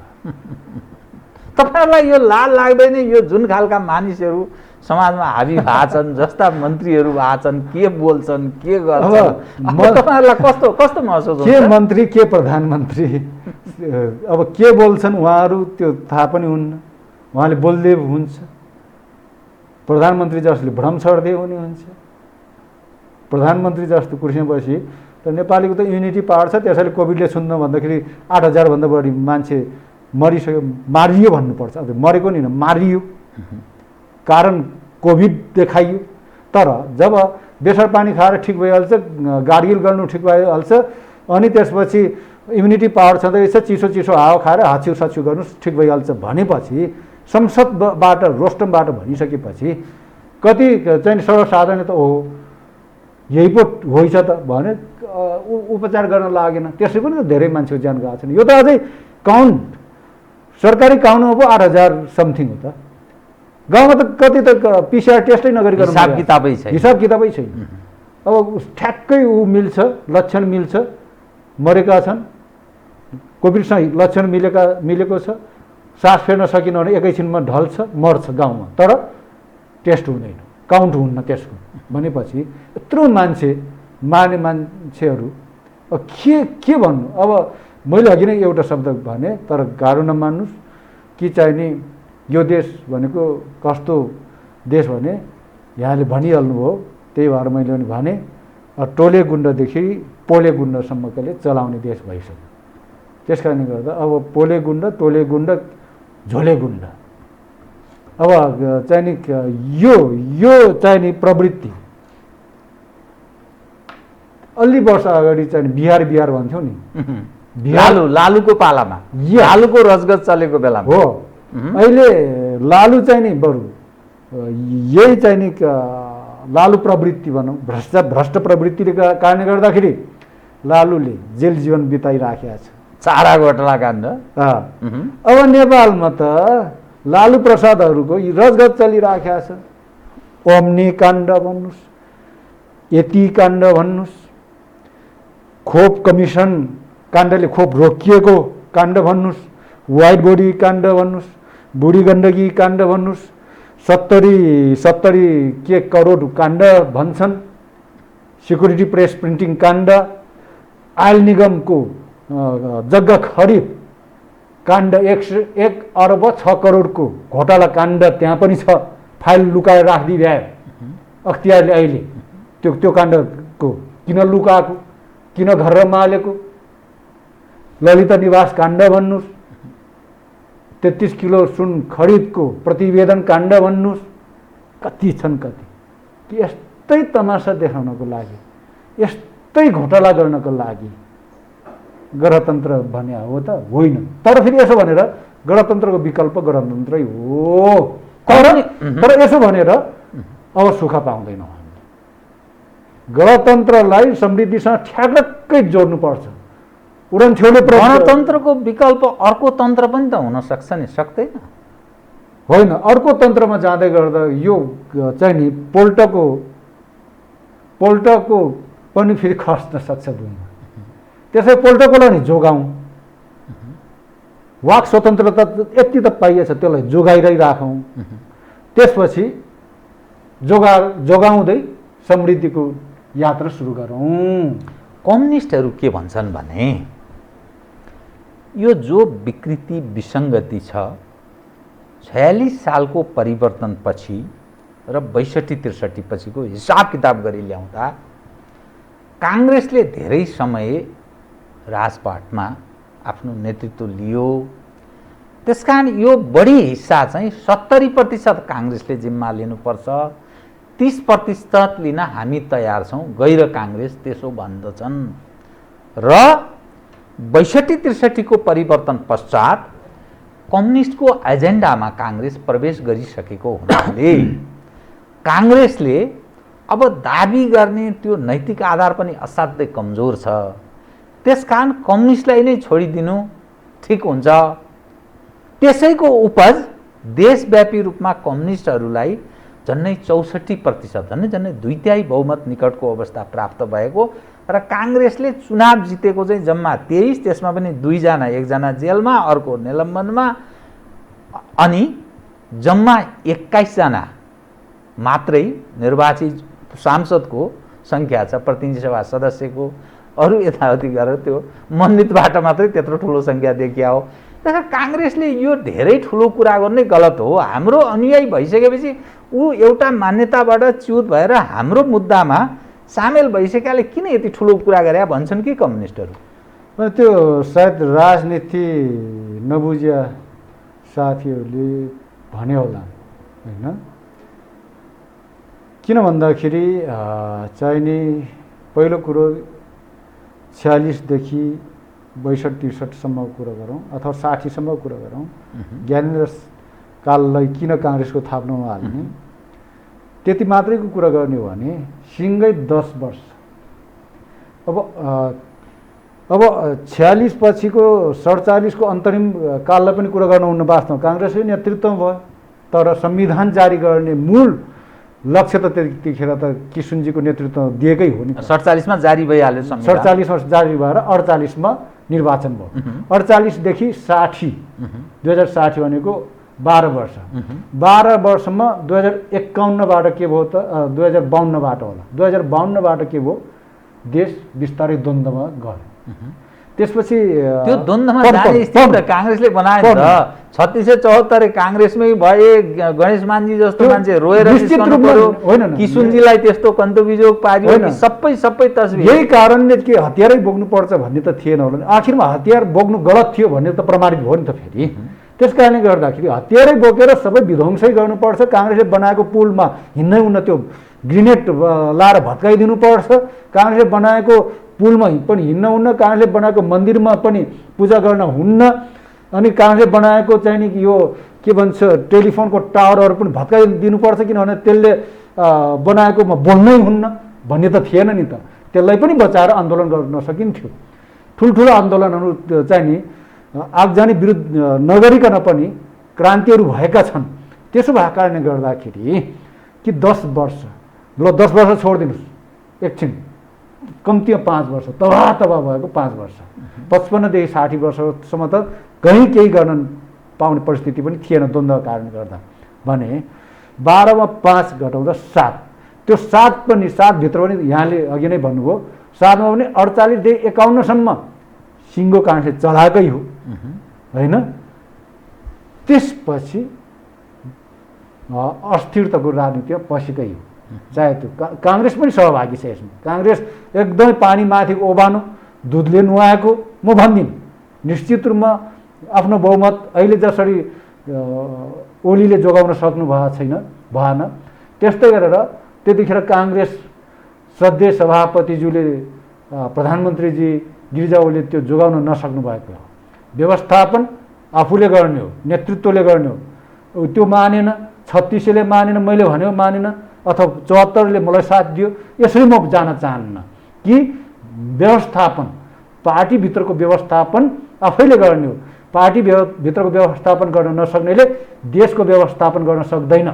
तपाईँहरूलाई यो लाज लाग्दैन? यो जुन खालका मानिसहरू समाजमा हाबी भएछन्, जस्ता मन्त्रीहरू भएछन्, के बोल्छन्, के गर्छन्, तपाईँहरूलाई कस्तो महसुस हुन्छ? के मन्त्री के प्रधानमन्त्री, अब के बोल्छन् उहाँहरू त्यो थाहा पनि हुन्न। उहाँले बोल्दै हुन्छ, प्रधानमन्त्री जसले भ्रम छर्दै हुने हुन्छ। प्रधानमन्त्री जस्तो कुर्सीमा बसी त नेपालीको त इम्युनिटी पावर छ, त्यसैले कोभिडले छुन्न भन्दाखेरि 8,000 भन्दा बढी मान्छे मारियो भन्नुपर्छ। अब मरेको नि, मारियो, कारण कोभिड देखाइयो। तर जब बेसर पानी खाएर ठिक भइहाल्छ, गार्गिल गर्नु ठिक भइहाल्छ, अनि त्यसपछि इम्युनिटी पावर छँदैछ, चिसो हावा खाएर हाछ्यु साछ्यु गर्नु ठिक भइहाल्छ भनेपछि, संसदबाट रोस्टमबाट भनिसकेपछि कति चाहिँ सर्वसाधारण त ओहो यही पो होइछ त भने उपचार गर्न लागेन। त्यसै पनि त धेरै मान्छेको ज्यान गएको छैन। यो त अझै काउन्ट सरकारी काउन्टमा पो 8,000 समथिङ हो त। गाउँमा त कति त पिसिआर टेस्टै नगरिकन हिसाब किताबै छैन। अब ठ्याक्कै मिल्छ, लक्षण मिल्छ, मरेका छन्, कोभिडसँग लक्षण मिलेको छ, सास फेर्न सकिन भने एकैछिनमा ढल्छ, मर्छ गाउँमा, तर टेस्ट हुँदैन, काउन्ट हुन्न त्यसको। भनेपछि यत्रो मान्छे मार्ने मान्छेहरू के भन्नु? अब मैले अघि नै एउटा शब्द भने, तर गाह्रो नमान्नुहोस् कि चाहिँ नि यो देश भनेको कस्तो देश भने यहाँले भनिहाल्नुभयो। त्यही भएर मैले पनि भने, टोले गुण्डदेखि पोले गुण्डसम्मकाले चलाउने देश भइसक्यो। त्यस कारणले गर्दा अब पोले गुण्ड, टोले गुण्ड, झोले गुण्ड, अब चाहिँ नि यो चाहिँ नि प्रवृत्ति अलि वर्ष अगाडि चाहिँ बिहार भन्थ्यौँ नि, लालुको पालामा Yes. लालुको रजगज चलेको बेलामा हो अहिले लालु चाहिँ नि बरु यही चाहिँ नि लालु प्रवृत्ति भनौँ भ्रष्ट प्रवृत्तिले कारणले गर्दाखेरि लालुले जेल जीवन बिताइराखेका छ। चारा घोटाला काण्ड अब नेपालमा त लालु प्रसादहरूको रजगज चलिराखेका छ। ओम्नी काण्ड भन्नुहोस्, यति काण्ड भन्नुहोस्, खोप कमिसन काण्डले खोप रोकिएको काण्ड भन्नुहोस्, व्हाइट बोडी काण्ड भन्नुहोस्, बुढी गण्डकी काण्ड भन्नुहोस्, 70 के करोड काण्ड भन्छन्, सिक्युरिटी प्रेस प्रिन्टिङ काण्ड, आयल निगमको जग्गा खरिद काण्ड 1 अर्ब 6 करोडको घोटाला काण्ड त्यहाँ पनि छ। फाइल लुकाएर राखिदिए अख्तियारले अहिले त्यो काण्डको किन लुकाएको, किन घर मालेको, ललिता निवास काण्ड भन्नुहोस्, 33 किलो सुन खरिदको प्रतिवेदन काण्ड भन्नुहोस्, कति छन् कति। यस्तै तमासा देखाउनको लागि, यस्तै घोटाला गर्नको लागि गणतन्त्र भने हो त होइन। तर फेरि यसो भनेर गणतन्त्रको विकल्प गणतन्त्रै हो, तर यसो भनेर अब सुख पाउँदैनौँ हामीले। गणतन्त्रलाई समृद्धिसँग ठ्याक्कै जोड्नुपर्छ। उडन्थ्योले गणतन्त्रको विकल्प अर्को तन्त्र पनि त हुन सक्छ नि, सक्दैन होइन। अर्को तन्त्रमा जाँदै गर्दा यो चाहिँ नि पोल्टको पनि फेरि खस्न सक्छ भूमिमा। त्यसै पोल्टकोलाई नि जोगाउँ, वाक स्वतन्त्रता यति त पाइएछ, त्यसलाई जोगाइरै राखौँ। त्यसपछि जोगाउँदै समृद्धिको यात्रा सुरु गरौँ। कम्युनिस्टहरू के भन्छन् भने यो जो विकृति विसङ्गति छ 46 सालको परिवर्तनपछि र 62-63 पछिको हिसाब किताब गरी ल्याउँदा काङ्ग्रेसले धेरै समय राजपाटमा आफ्नो नेतृत्व लियो। त्यसकारण यो बढी हिस्सा चाहिँ 70% काङ्ग्रेसले जिम्मा लिनुपर्छ, 30% लिन हामी तयार छौँ, गैर काङ्ग्रेस त्यसो भन्दछन्। र 62-63 को परिवर्तन पश्चात कम्युनिस्टको एजेन्डामा काङ्ग्रेस प्रवेश गरिसकेको हुनाले काङ्ग्रेसले अब दाबी गर्ने त्यो नैतिक आधार पनि असाध्यै कमजोर छ। त्यसकारण कम्युनिस्टलाई नै छोडिदिनु ठिक हुन्छ। त्यसैको उपज देशव्यापी रूपमा कम्युनिस्टहरूलाई झन्डै 64%, झन्डै 2/3 बहुमत निकटको अवस्था प्राप्त भएको र काङ्ग्रेसले चुनाव जितेको चाहिँ जम्मा 23, त्यसमा पनि 2 जना, 1 जना जेलमा, अर्को निलम्बनमा, अनि जम्मा 21 जना मात्रै निर्वाचित सांसदको सङ्ख्या छ, प्रतिनिधि सभा सदस्यको। अरू यताउति गरेर त्यो मनोनितबाट मात्रै त्यत्रो ठुलो सङ्ख्या देखिया हो। त्यसैले काङ्ग्रेसले यो धेरै ठुलो कुरा गर्नै गलत हो। हाम्रो अनुयायी भइसकेपछि ऊ एउटा मान्यताबाट च्युत भएर हाम्रो मुद्दामा सामेल भइसकेकाले किन यति ठुलो कुरा गरे भन्छन् कि कम्युनिस्टहरू। त्यो सायद राजनीति नबुझिया साथीहरूले भने होला होइन। किन भन्दाखेरि चाहिने पहिलो कुरो 46 देखि 62-63 सम्मको कुरा गरौँ अथवा 60 सम्मको कुरा गरौँ, ज्ञानेन्द्र काललाई किन काङ्ग्रेसको थाप्नमा हाल्ने, त्यति मात्रैको कुरा गर्ने हो भने सिँगै 10 वर्ष। अब 46 पछिको 47 को अन्तरिम काललाई पनि कुरा गर्न हुन वास्तवमा काङ्ग्रेसकै नेतृत्वमा भयो। तर संविधान जारी गर्ने मूल लक्ष्य त त्यतिखेर त किसुनजीको नेतृत्व दिएकै हो नि। 47 मा जारी भइहाल्यो संविधान, 47 मा जारी भएर 48 मा निर्वाचन भयो। 48 देखि 60, 2060 भनेको 12 वर्ष। 12 वर्षमा 2051बाट के भयो त 2052बाट होला। 2052बाट के भयो, देश बिस्तारै द्वन्द्वमा गयो। त्यसपछि त्यो द्वन्द्वमा जाने स्थिति त काङ्ग्रेसले बनायो नि त। 3674 काङ्ग्रेसमै भए, गणेश मानजी जस्तो मान्छे रोएर निस्कनु पर्यो, किसुनजीलाई त्यस्तो कन्तुबिजोग पारियो, सबै तस्बिर। यही कारणले के हतियारै बोक्नुपर्छ भन्ने त थिएन होला। आखिरमा हतियार बोक्नु गलत थियो भन्ने त प्रमाणित भयो नि त फेरि। त्यस कारणले गर्दाखेरि हतियारै बोकेर सबै विध्वंसै गर्नुपर्छ। काङ्ग्रेसले बनाएको पुलमा हिँड्नै उन त्यो ग्रेनेड लाएर भत्काइदिनुपर्छ। काङ्ग्रेसले बनाएको पुलमा पनि हिँड्न हुन्न, काङ्ग्रेसले बनाएको मन्दिरमा पनि पूजा गर्न हुन्न, अनि काङ्ग्रेसले बनाएको चाहिँ नि यो के भन्छ टेलिफोनको टावरहरू पनि भत्काइदिनुपर्छ किनभने त्यसले बनाएकोमा बोल्नै हुन्न भन्ने त थिएन नि त। त्यसलाई पनि बचाएर आन्दोलन गर्न सकिन्थ्यो। ठुल्ठुलो आन्दोलनहरू चाहिँ नि आगजनी विरुद्ध नगरिकन पनि क्रान्तिहरू भएका छन्। त्यसो भएको कारणले गर्दाखेरि कि 10 वर्ष, ल 10 वर्ष छोडिदिनुहोस् एकछिन, कम्तीमा 5 वर्ष तबाह भएको 5 वर्ष, 55 देखि 60 वर्षसम्म त कहीँ केही गर्न पाउने परिस्थिति पनि थिएन द्वन्द्वको कारणले गर्दा। भने 12 मा 5 घटाउँदा 7, त्यो 7 पनि 7 भित्र पनि यहाँले अघि नै भन्नुभयो 7 मा पनि 48 देखि 51 सम्म सिङ्गो काङ्ग्रेसले चलाएकै हो होइन। त्यसपछि अस्थिरताको राजनीतिमा पसेकै हो, चाहे त्यो काङ्ग्रेस पनि सहभागी छ यसमा। काङ्ग्रेस एकदमै पानी माथि ओबानो दुधले नुहाएको म भन्दिनँ। निश्चित रूपमा आफ्नो बहुमत अहिले जसरी ओलीले जोगाउन सक्नु भएन, त्यस्तै गरेर त्यतिखेर काङ्ग्रेस श्रद्धेय सभापतिज्यूले प्रधानमन्त्रीजी गिरिजा ओलीले त्यो जोगाउन नसक्नु भएको हो। व्यवस्थापन आफूले गर्ने हो, नेतृत्वले गर्ने हो, त्यो मानेन, 36ले मानेन, मैले भन्यो मानेन, अथवा 74ले मलाई साथ दियो। यसरी म जान चाहन्न कि व्यवस्थापन, पार्टीभित्रको व्यवस्थापन आफैले गर्ने हो। पार्टी भित्रको व्यवस्थापन गर्न नसक्नेले देशको व्यवस्थापन गर्न सक्दैन।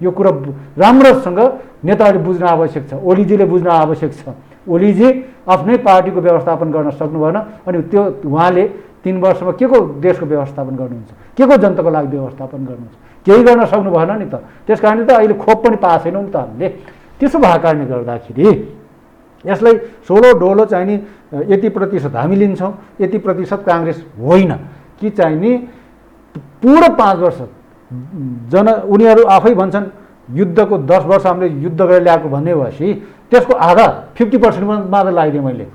यो कुरा राम्रोसँग नेताहरूले बुझ्न आवश्यक छ, ओलीजीले बुझ्न आवश्यक छ। ओलीजी आफ्नै पार्टीको व्यवस्थापन गर्न सक्नु भएन, अनि त्यो उहाँले 3 वर्षमा के को देशको व्यवस्थापन गर्नुहुन्छ, के को जनताको लागि व्यवस्थापन गर्नुहुन्छ, केही गर्न सक्नु भएन नि त। त्यस कारणले त अहिले खोप पनि पाएको छैनौँ नि त हामीले। त्यसो भएको कारणले गर्दाखेरि यसलाई 16 डोलो चाहिँ नि यति प्रतिशत हामी लिन्छौँ, यति प्रतिशत काङ्ग्रेस होइन कि चाहिँ नि पुरा 5 वर्ष उनीहरू आफै भन्छन् युद्धको 10 वर्ष हामीले युद्ध गरेर ल्याएको भन्ने भएपछि त्यसको आधा 50% मात्र लगाइदिएँ मैले।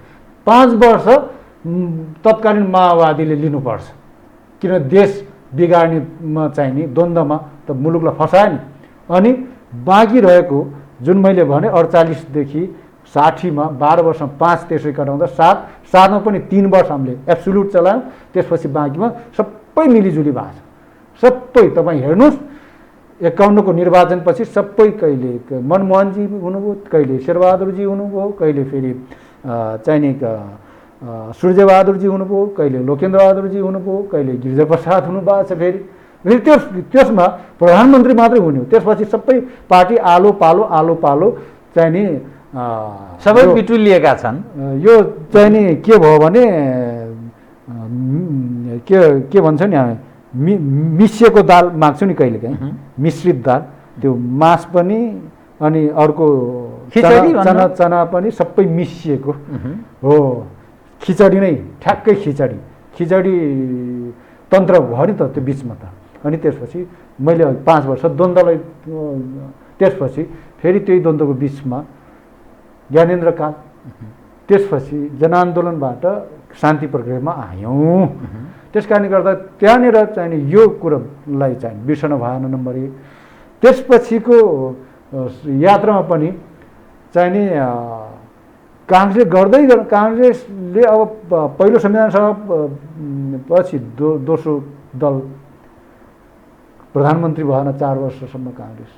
5 वर्ष तत्कालीन माओवादीले लिनुपर्छ, किन देश बिगार्नेमा चाहिँ नि द्वन्द्वमा त मुलुकलाई फसायो नि। अनि बाँकी रहेको जुन मैले भने 48 देखि 60 मा 12 वर्षमा 5 त्यसै घटाउँदा 7 मा पनि 3 वर्ष हामीले एब्सोल्युट चलायौँ। त्यसपछि बाँकीमा सबै मिलिजुली भएको छ। सबै तपाईँ हेर्नुहोस् 51 को निर्वाचनपछि सबै कहिले मनमोहनजी हुनुभयो, कहिले शेरबहादुरजी हुनुभयो, कहिले फेरि चाहिँ नि सूर्यबहादुरजी हुनुभयो, कहिले लोकेन्द्रबहादुरजी हुनुभयो, कहिले गिरिजाप्रसाद हुनुभएको छ। फेरि त्यसमा प्रधानमन्त्री मात्रै हुने हो। त्यसपछि सबै पार्टी आलो पालो चाहिँ नि सबै पिटुलिएका छन्। यो चाहिँ नि के भयो भने के भन्छ नि मिसिएको दाल माग्छु नि कहिलेकाहीँ, मिश्रित दाल, त्यो मास पनि अनि अर्को चना पनि सबै मिसिएको हो। खिचडी नै ठ्याक्कै खिचडी तन्त्र भयो नि त त्यो बिचमा त। अनि त्यसपछि मैले 5 वर्ष द्वन्द्वलाई, त्यसपछि फेरि त्यही द्वन्द्वको बिचमा ज्ञानेन्द्र काल, त्यसपछि जनआन्दोलनबाट शान्ति प्रक्रियामा आयौँ। त्यस कारणले गर्दा त्यहाँनिर चाहिँ यो कुरालाई चाहिँ बिर्सन भएन नम्बर 1। त्यसपछिको यात्रामा पनि चाहिँ नि काङ्ग्रेसले अब पहिलो संविधान सभा पछि दोस्रो दल प्रधानमन्त्री भएन 4 वर्षसम्म काङ्ग्रेस।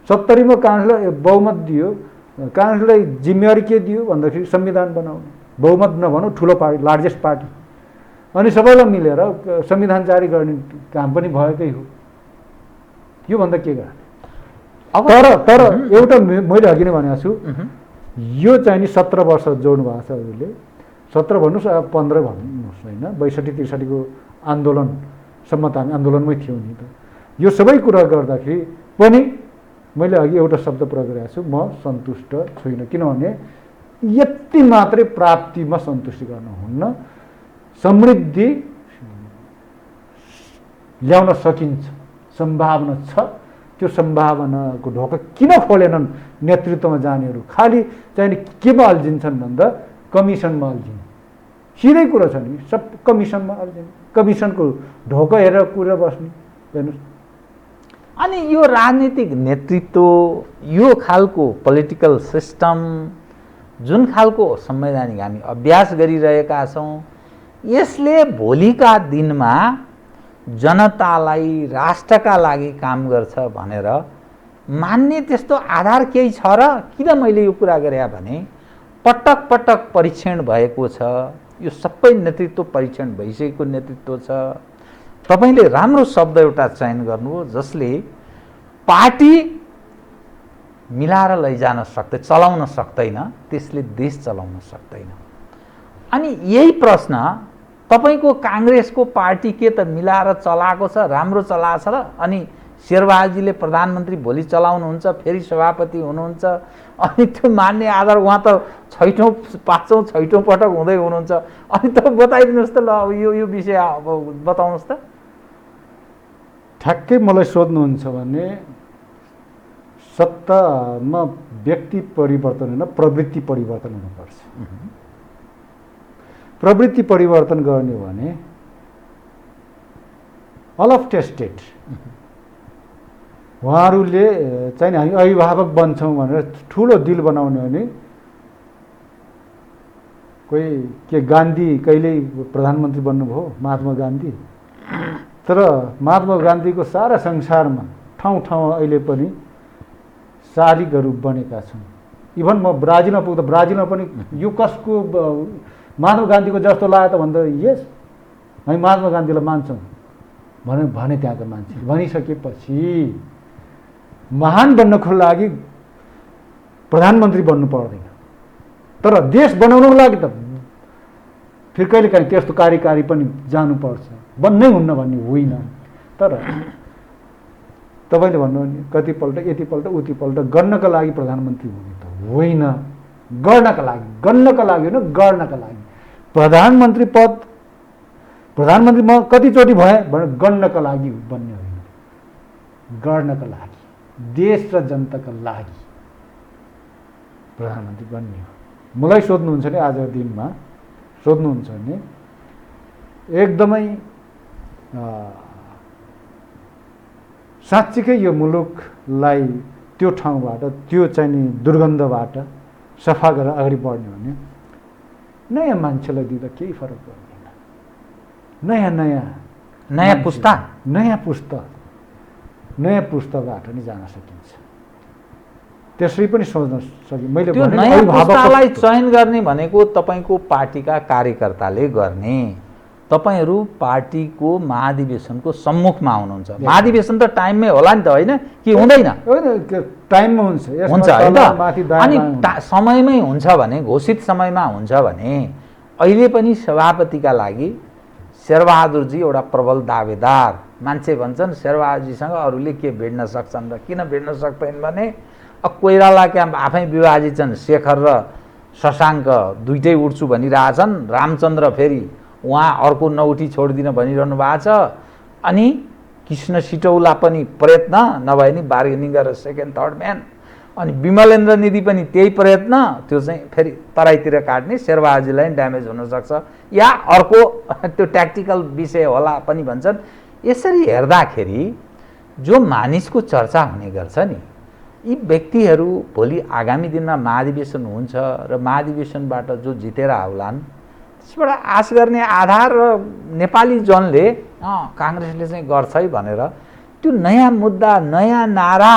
70 मा काङ्ग्रेसलाई बहुमत दियो। काङ्ग्रेसलाई जिम्मेवारी के दियो भन्दाखेरि संविधान बनाउने, बहुमत नभनौँ ठुलो पार्टी, लार्जेस्ट पार्टी, अनि सबैलाई मिलेर संविधान जारी गर्ने काम पनि भएकै हो। योभन्दा के गर्ने अब। तर एउटा मैले अघि नै भनेको छु, यो चाहिँ नि 17 वर्ष जोड्नु भएको छ हजुरले। 17 भन्नुहोस्, अब 15 भन्नुहोस् होइन, 62-63 को आन्दोलनसम्म त हामी आन्दोलनमै थियौँ नि त। यो सबै कुरा गर्दाखेरि पनि मैले अघि एउटा शब्द प्रयोग गरेको छु, म सन्तुष्ट छुइनँ। किनभने यति मात्रै प्राप्तिमा सन्तुष्टि गर्नुहुन्न, समृद्धि ल्याउन सकिन्छ, सम्भावना छ। त्यो सम्भावनाको ढोका किन खोलेनन् नेतृत्वमा जानेहरू? खालि चाहिँ केमा अल्झिन्छन् भन्दा कमिसनमा अल्झिन्। सिधै कुरा छ नि, सब कमिसनमा अल्झिन्, कमिसनको ढोका हेरेर कुरा बस्ने। हेर्नुहोस्, अनि यो राजनीतिक नेतृत्व, यो खालको पोलिटिकल सिस्टम जुन खालको संवैधानिक हामी अभ्यास गरिरहेका छौँ यसले भोलिका दिनमा जनतालाई राष्ट्रका लागि काम गर्छ भनेर मान्ने त्यस्तो आधार केही छ र? किन मैले यो कुरा गरे भने पटक पटक परीक्षण भएको छ। यो सबै नेतृत्व परीक्षण भइसकेको नेतृत्व छ। तपाईले राम्रो शब्द एउटा चयन गर्नु हो जसले पार्टी मिलाएर लैजान सक्दैन, चलाउन सक्दैन, त्यसले देश चलाउन सक्दैन। अनि यही प्रश्न तपाईको कांग्रेसको पार्टी के त मिलाएर चलाएको छ, राम्रो चलाएको छ र? अनि शेरबहादुरजीले प्रधानमन्त्री भोलि चलाउनुहुन्छ, फेरि सभापति हुनुहुन्छ, अनि त्यो मान्ने आधार उहाँ त छैटौँ पाँचौँ छैटौँ पटक हुँदै हुनुहुन्छ। अनि त बताइदिनुहोस् त, ल अब यो विषय अब बताउनुहोस् त। ठ्याक्कै मलाई सोध्नुहुन्छ भने सत्तामा व्यक्ति परिवर्तन होइन, प्रवृत्ति परिवर्तन हुनुपर्छ। प्रवृत्ति परिवर्तन गर्ने हो भने अल अफ टेस्टेड उहाँहरूले चाहिँ हामी अभिभावक बन्छौँ भनेर ठुलो दिल बनाउने हो भने कोही के गान्धी कहिल्यै प्रधानमन्त्री बन्नुभयो, महात्मा गान्धी। तर महात्मा गान्धीको सारा संसारमा ठाउँ ठाउँ अहिले पनि शालिगहरू बनेका छन्। इभन म ब्राजिलमा पुग्दा ब्राजिलमा पनि यो कसको महात्मा गान्धीको जस्तो लाग्यो त भन्दा यस हामी महात्मा गान्धीलाई मान्छौँ भने त्यहाँका मान्छे भनिसकेपछि महान बन्नको लागि प्रधानमन्त्री बन्नु पर्दैन, तर देश बनाउनको लागि त फेरि कहिले काहीँ त्यस्तो कार्यकारी पनि जानुपर्छ, बन्नै हुन्न भन्ने होइन। तर तपाईँले भन्नु भने कतिपल्ट यतिपल्ट उतिपल्ट गर्नका लागि प्रधानमन्त्री हुने त होइन, गर्नका लागि होइन, गर्नका लागि। प्रधानमन्त्री पद प्रधानमन्त्री म कतिचोटि भएँ भनेर गर्नका लागि बन्ने होइन, गर्नका लागि, देश र जनताका लागि प्रधानमन्त्री बन्ने हो। मलाई सोध्नुहुन्छ भने आज दिनमा सोध्नुहुन्छ भने एकदमै साँच्चीकै यो मुलुकलाई त्यो ठाउँबाट त्यो चाहिँ नि दुर्गन्धबाट सफा गरेर अगाडि बढ्ने भने नयाँ मान्छेलाई दिँदा केही फरक पर्दैन। नयाँ पुस्ताबाट नि जान सकिन्छ। त्यसरी पनि सोच्न सकिन्छ। मैले त्यो नयाँ पुस्तालाई चयन गर्ने भनेको तपाईँको पार्टीका कार्यकर्ताले गर्ने। तपाईहरू पार्टीको महाधिवेशनको सम्मुखमा हुनुहुन्छ। महाधिवेशन त टाइममै होला नि त, होइन कि हुँदैन? टाइममा हुन्छ होइन। अनि समयमै हुन्छ भने, घोषित समयमा हुन्छ भने अहिले पनि सभापतिका लागि शेरबहादुरजी एउटा प्रबल दावेदार मान्छे भन्छन्। शेरबहादुरजीसँग अरूले के भिड्न सक्छन् र किन भिड्न सक्दैन भने कोइराला क्याम्प आफै विभाजित छन्। शेखर र शशाङ्क दुइटै उठ्छु भनिरहेछन्। रामचन्द्र फेरि उहाँ अर्को नउठी छोडिदिन भनिरहनु भएको छ। अनि कृष्ण सिटौला पनि प्रयत्न नभए नि बार्गेनिङ गरेर सेकेन्ड थर्ड म्यान। अनि विमलेन्द्र निधि पनि त्यही प्रयत्न, त्यो चाहिँ फेरि तराईतिर काट्ने, शेरबहादुरजीलाई ड्यामेज हुनसक्छ या अर्को त्यो ट्याक्टिकल विषय होला पनि भन्छन्। यसरी हेर्दाखेरि जो मानिसको चर्चा हुने गर्छ नि, यी व्यक्तिहरू भोलि आगामी दिनमा महाधिवेशन हुन्छ र महाधिवेशनबाट जो जितेर आउलान् त्यसबाट आश गर्ने आधार र नेपाली जनले काङ्ग्रेसले चाहिँ गर्छ है भनेर त्यो नयाँ मुद्दा, नयाँ नारा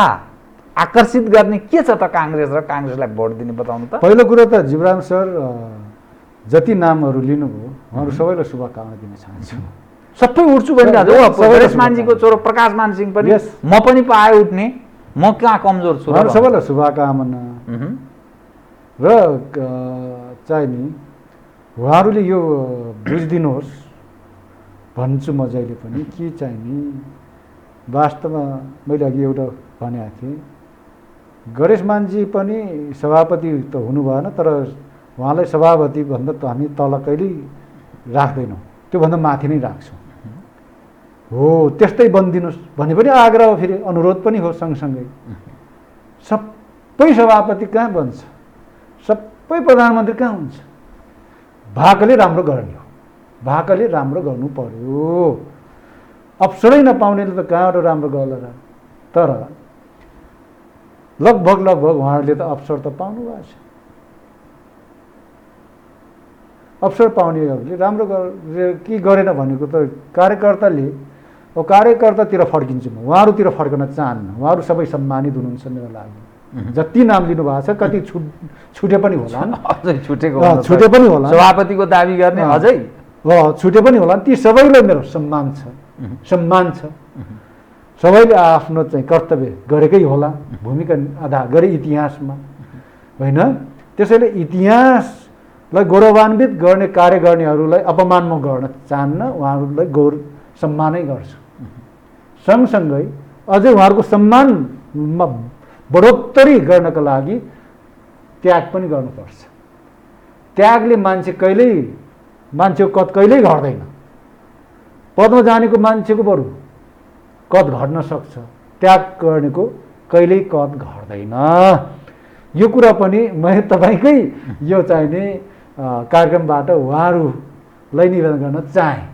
आकर्षित गर्ने के छ त काङ्ग्रेस र काङ्ग्रेसलाई भोट दिने बताउनु त। पहिलो कुरो त जीवराम सर जति नामहरू लिनुभयो उहाँहरू सबैलाई शुभकामना दिन चाहन्छु। सबै उठ्छु भनिरहेको छ। गणेश मानसिंहको छोरो प्रकाश मानसिंह पनि, म पनि पाएँ उठ्ने, म कहाँ कमजोर छु। सबैलाई शुभकामना र चाहिँ नि उहाँहरूले यो बुझिदिनुहोस् भन्छु म जहिले पनि कि चाहिँ नि वास्तवमा मैले अघि एउटा भनेको थिएँ, गणेश मानजी पनि सभापति त हुनु भएन, तर उहाँलाई सभापति भन्दा त हामी तल कहिल्यै राख्दैनौँ, त्योभन्दा माथि नै राख्छौँ। हो त्यस्तै बनिदिनुहोस् भने पनि आग्रह, फेरि अनुरोध पनि हो सँगसँगै। सबै सभापति कहाँ बन्छ, सबै प्रधानमन्त्री कहाँ हुन्छ? भाकले राम्रो गर्ने हो, भाकले राम्रो गर्नु पर्यो। अवसरै नपाउनेले त कहाँबाट राम्रो गर्ला र? तर लगभग उहाँहरूले त अवसर त पाउनु भएको छ। अवसर पाउनेहरूले राम्रो गरेर के गरेन भनेको त कार्यकर्ताले अब कार्यकर्तातिर फर्किन्छु म, उहाँहरूतिर फर्कन चाहन्न। उहाँहरू सबै सम्मानित हुनुहुन्छ मेरो लागि। जति नाम लिनुभएको छ कति छुटे पनि होला, अझै छुटेको छुटे पनि होला, सभापतिको दाबी गर्ने अझै छुटे पनि होला। ती सबैलाई मेरो सम्मान छ। सबैले आफ्नो चाहिँ कर्तव्य गरेकै होला, भूमिका अदा गरे इतिहासमा, होइन? त्यसैले इतिहासलाई गौरवान्वित गर्ने कार्य गर्नेहरूलाई अपमान म गर्न चाहन्न, उहाँहरूलाई सम्मानै गर्छु। सँगसँगै अझै उहाँहरूको सम्मानमा बढोत्तरी गर्नका लागि त्याग पनि गर्नुपर्छ। त्यागले मान्छेको कद कहिल्यै घट्दैन। पदमा जानेको मान्छेको बरु कद घट्न सक्छ, त्याग गर्नेको कहिल्यै कद घट्दैन। यो कुरा पनि मैले तपाईँकै यो चाहिने कार्यक्रमबाट उहाँहरूलाई निवेदन गर्न चाहेँ।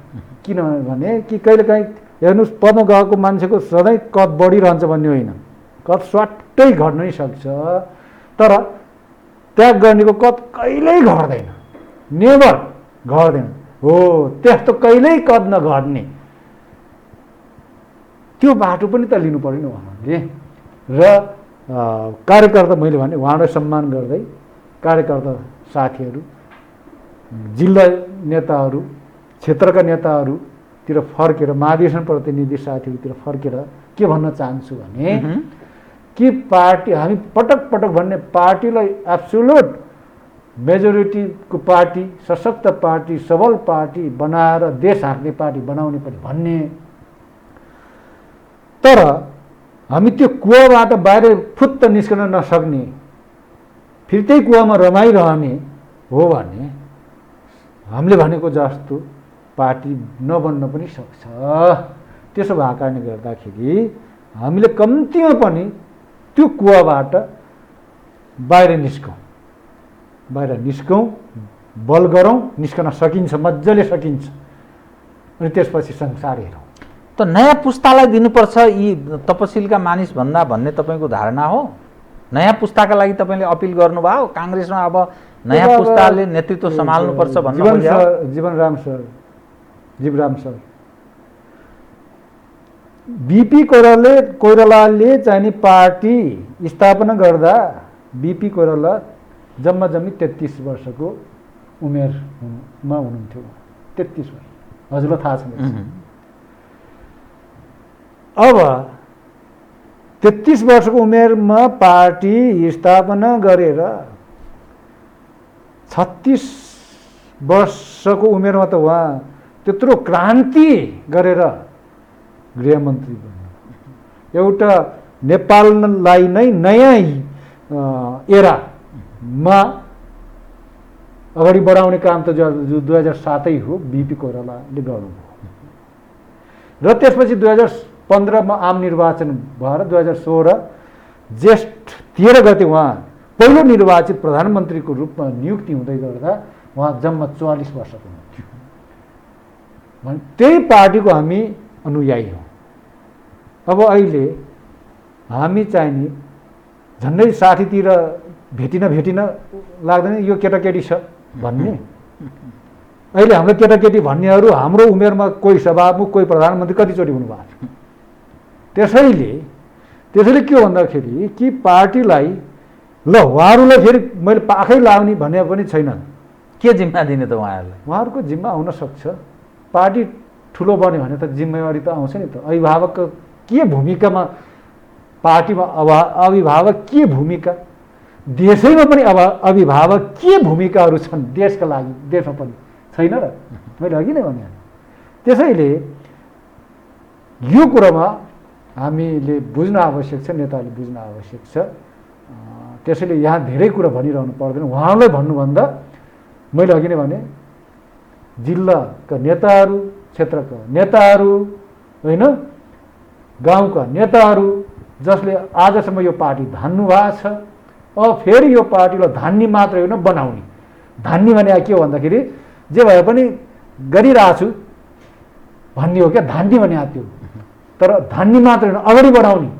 किनभने कि कहिलेकाहीँ हेर्नुहोस्, पदमा गएको मान्छेको सधैँ कद बढिरहन्छ भन्ने होइन, कद स्वाट्टै घट्न नै सक्छ, तर त्याग गर्नेको कद कहिल्यै घट्दैन, नेभर घट्दैन। हो, त्यस्तो कहिल्यै कद नघट्ने त्यो बाटो पनि त लिनु पऱ्यो नि उहाँहरूले। र कार्यकर्ता मैले भने उहाँलाई सम्मान गर्दै कार्यकर्ता साथीहरू, जिल्ला नेताहरू, क्षेत्रका नेताहरूतिर फर्केर, महाधिवेशन प्रतिनिधि साथीहरूतिर फर्केर के भन्न चाहन्छु भने कि पार्टी, हामी पटक पटक भन्ने पार्टीलाई एब्सोल्युट मेजोरिटीको पार्टी, सशक्त पार्टी, सबल पार्टी बनाएर देश हाँक्ने पार्टी बनाउने पनि भन्ने, तर हामी त्यो कुवाबाट बाहिर फुत्त निस्कन नसक्ने, फेरि त्यही कुवामा रमाइरहने हो भने हामीले भनेको जस्तो पार्टी नबन्न पनि सक्छ। त्यसो भएको कारणले गर्दाखेरि हामीले कम्तीमा पनि त्यो कुवाबाट बाहिर निस्कौँ, बल गरौँ, निस्कन सकिन्छ, मजाले सकिन्छ। अनि त्यसपछि संसार हेरौँ। त नयाँ पुस्तालाई दिनुपर्छ यी तपसिलका मानिस भन्दा भन्ने तपाईँको धारणा हो? नयाँ पुस्ताका लागि तपाईँले अपिल गर्नुभयो? काङ्ग्रेसमा अब नयाँ पुस्ताले नेतृत्व सम्हाल्नुपर्छ भन्नु? जीवराम सर, बीपी कोइरालाले चाहिँ पार्टी स्थापना गर्दा बीपी कोइराला जम्मा 33 वर्षको उमेरमा हुनुहुन्थ्यो। 33 वर्ष, हजुरलाई थाहा छ। अब 33 वर्षको उमेरमा पार्टी स्थापना गरेर 36 वर्षको उमेरमा त उहाँ त्यत्रो क्रान्ति गरेर गृहमन्त्री बन्नु, एउटा नेपाललाई नै नयाँ एरामा अगाडि बढाउने काम त 2007 हो, बीपी कोइरालाले गर्नुभयो। र त्यसपछि 2015 आम निर्वाचन भएर 2016 जेष्ठ 13 गते उहाँ पहिलो निर्वाचित प्रधानमन्त्रीको रूपमा नियुक्ति हुँदै गर्दा उहाँ जम्मा 44 वर्षको हुनुहुन्थ्यो। त्यही पार्टीको हामी अनुयायी हौँ। अब अहिले हामी चाहिने झन्डै साथीतिर भेटिन लाग्दैन यो केटाकेटी छ भन्ने। अहिले हाम्रो केटाकेटी भन्नेहरू हाम्रो उमेरमा कोही सभामुख, कोही प्रधानमन्त्री कतिचोटि हुनुभएको छ। त्यसैले के भन्दाखेरि कि पार्टीलाई ल उहाँहरूलाई फेरि मैले पाखै लाउने भन्ने पनि छैन। के जिम्मा दिने त उहाँहरूलाई? उहाँहरूको जिम्मा आउन सक्छ। पार्टी ठुलो बन्यो भने त जिम्मेवारी त आउँछ नि त। अभिभावकको के भूमिकामा, पार्टीमा अभिभावक के भूमिका, देशैमा पनि अब अभिभावक के भूमिकाहरू छन् देशका लागि, देशमा पनि छैन र? मैले अघि नै भने। त्यसैले यो कुरामा हामीले बुझ्न आवश्यक छ, नेताहरूले बुझ्न आवश्यक छ। त्यसैले यहाँ धेरै कुरा भनिरहनु पर्दैन। उहाँहरूलाई भन्नुभन्दा मैले अघि नै भने जिल्लाका नेताहरू, क्षेत्रका नेताहरू, होइन, गाउँका नेताहरू जसले आजसम्म यो पार्टी धान्नु भएको छ, अब फेरि यो पार्टीलाई धान्ने मात्रै होइन बनाउने। धान्ने भने के हो भन्दाखेरि जे भए पनि गरिरहेको छु भन्ने हो क्या धान्ने भने त्यो। तर धान्ने मात्रै होइन, अगाडि बढाउने।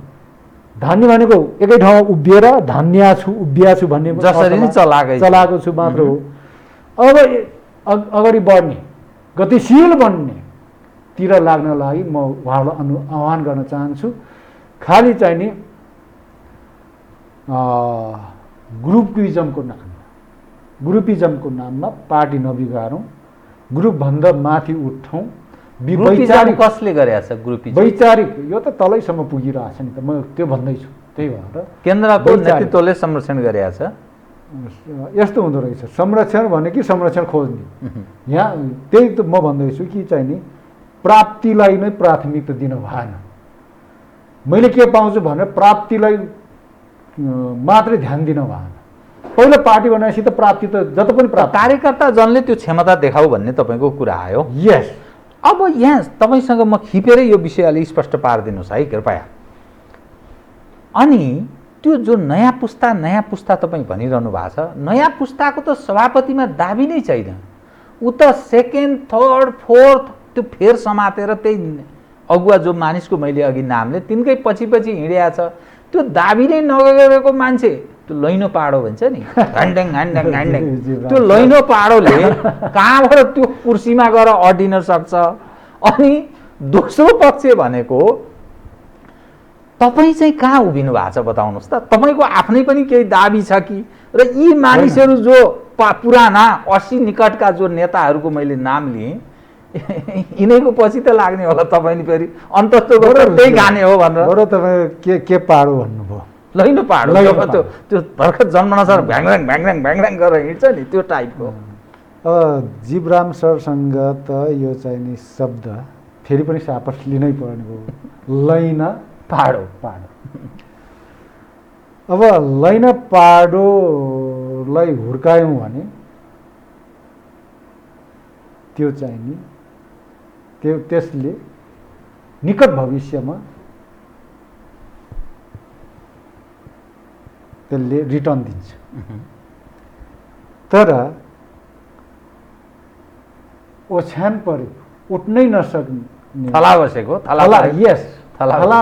धान्ने भनेको एकै ठाउँमा उभिएर उभिया छु भन्ने जसरी चलाएको छु मात्र हो। अब अगाडि बढ्ने गतिशील बन्नेतिर लाग्नलाई म उहाँहरूलाई आह्वान गर्न चाहन्छु। खालि चाहिँ नि ग्रुपिजमको नाममा पार्टी नबिगारौँ, ग्रुपभन्दा माथि उठौँ। वैचारिक कसले गरेको छ ग्रुपिजम? वैचारिक यो त तलैसम्म पुगिरहेछ नि त, म त्यो भन्दैछु। त्यही भएर केन्द्रको नेतृत्वले संरक्षण गरेको छ। यस्तो हुँदो रहेछ, संरक्षण भने कि संरक्षण खोज्ने। यहाँ त्यही त म भन्दैछु कि चाहिँ नि प्राप्तिलाई नै प्राथमिकता दिन भएन। मैले के पाउँछु भनेर प्राप्तिलाई मात्रै ध्यान दिन भएन। पहिला पार्टी बनाएपछि त प्राप्ति त जति पनि प्राप्त, कार्यकर्ता जनले त्यो क्षमता देखाऊ भन्ने तपाईँको कुरा आयो। यस। अब यहाँ तपाईँसँग म खिपेरै यो विषय अलि स्पष्ट पारिदिनुहोस् है कृपया। अनि त्यो जो नयाँ पुस्ता तपाईँ भनिरहनु भएको छ, नयाँ पुस्ताको त सभापतिमा दाबी नै छैन। ऊ त सेकेन्ड थर्ड फोर्थ त्यो फेर समातेर त्यही अगुवा जो मानिसको मैले अघि नामले तिनकै पछि हिँडिया छ। त्यो दाबी नै नगरेको मान्छे त्यो लैनो पाडो भन्छ नि, ह्यान्ड्याङ ह्यान्ड्याङ ह्यान्ड्याङ, त्यो लैनो पाडोले कहाँबाट त्यो कुर्सीमा गएर अडिन सक्छ? अनि दोस्रो पक्ष भनेको तपाईँ चाहिँ कहाँ उभिनु भएको छ बताउनुहोस् त। तपाईँको आफ्नै पनि केही दाबी छ कि? र यी मानिसहरू जो पुराना 80 निकटका जो नेताहरूको मैले नाम लिएँ, यिनैको पछि त लाग्ने होला तपाईँले फेरि अन्तस्थ गरेर त्यही गाने हो भनेर। बरु तपाईँ के पाडो भन्नुभयो? लैनो पाडो, त्यो भर्खर जन्मनसार भ्याङऱ्याङ भ्याङऱ्याङ भ्याङऱ्याङ गरेर हिँड्छ नि त्यो टाइपको। जीवराम सरसँग त यो चाहिँ नि शब्द फेरि पनि सापस लिनै पर्ने भयो, लैना पाडो। अब लैना पाडोलाई हुर्कायौँ भने त्यो चाहिँ नि त्यसले निकट भविष्यमा त्यसले रिटर्न दिन्छ। तर ओछ्यान परेको, उठ्नै नसक्ने, थला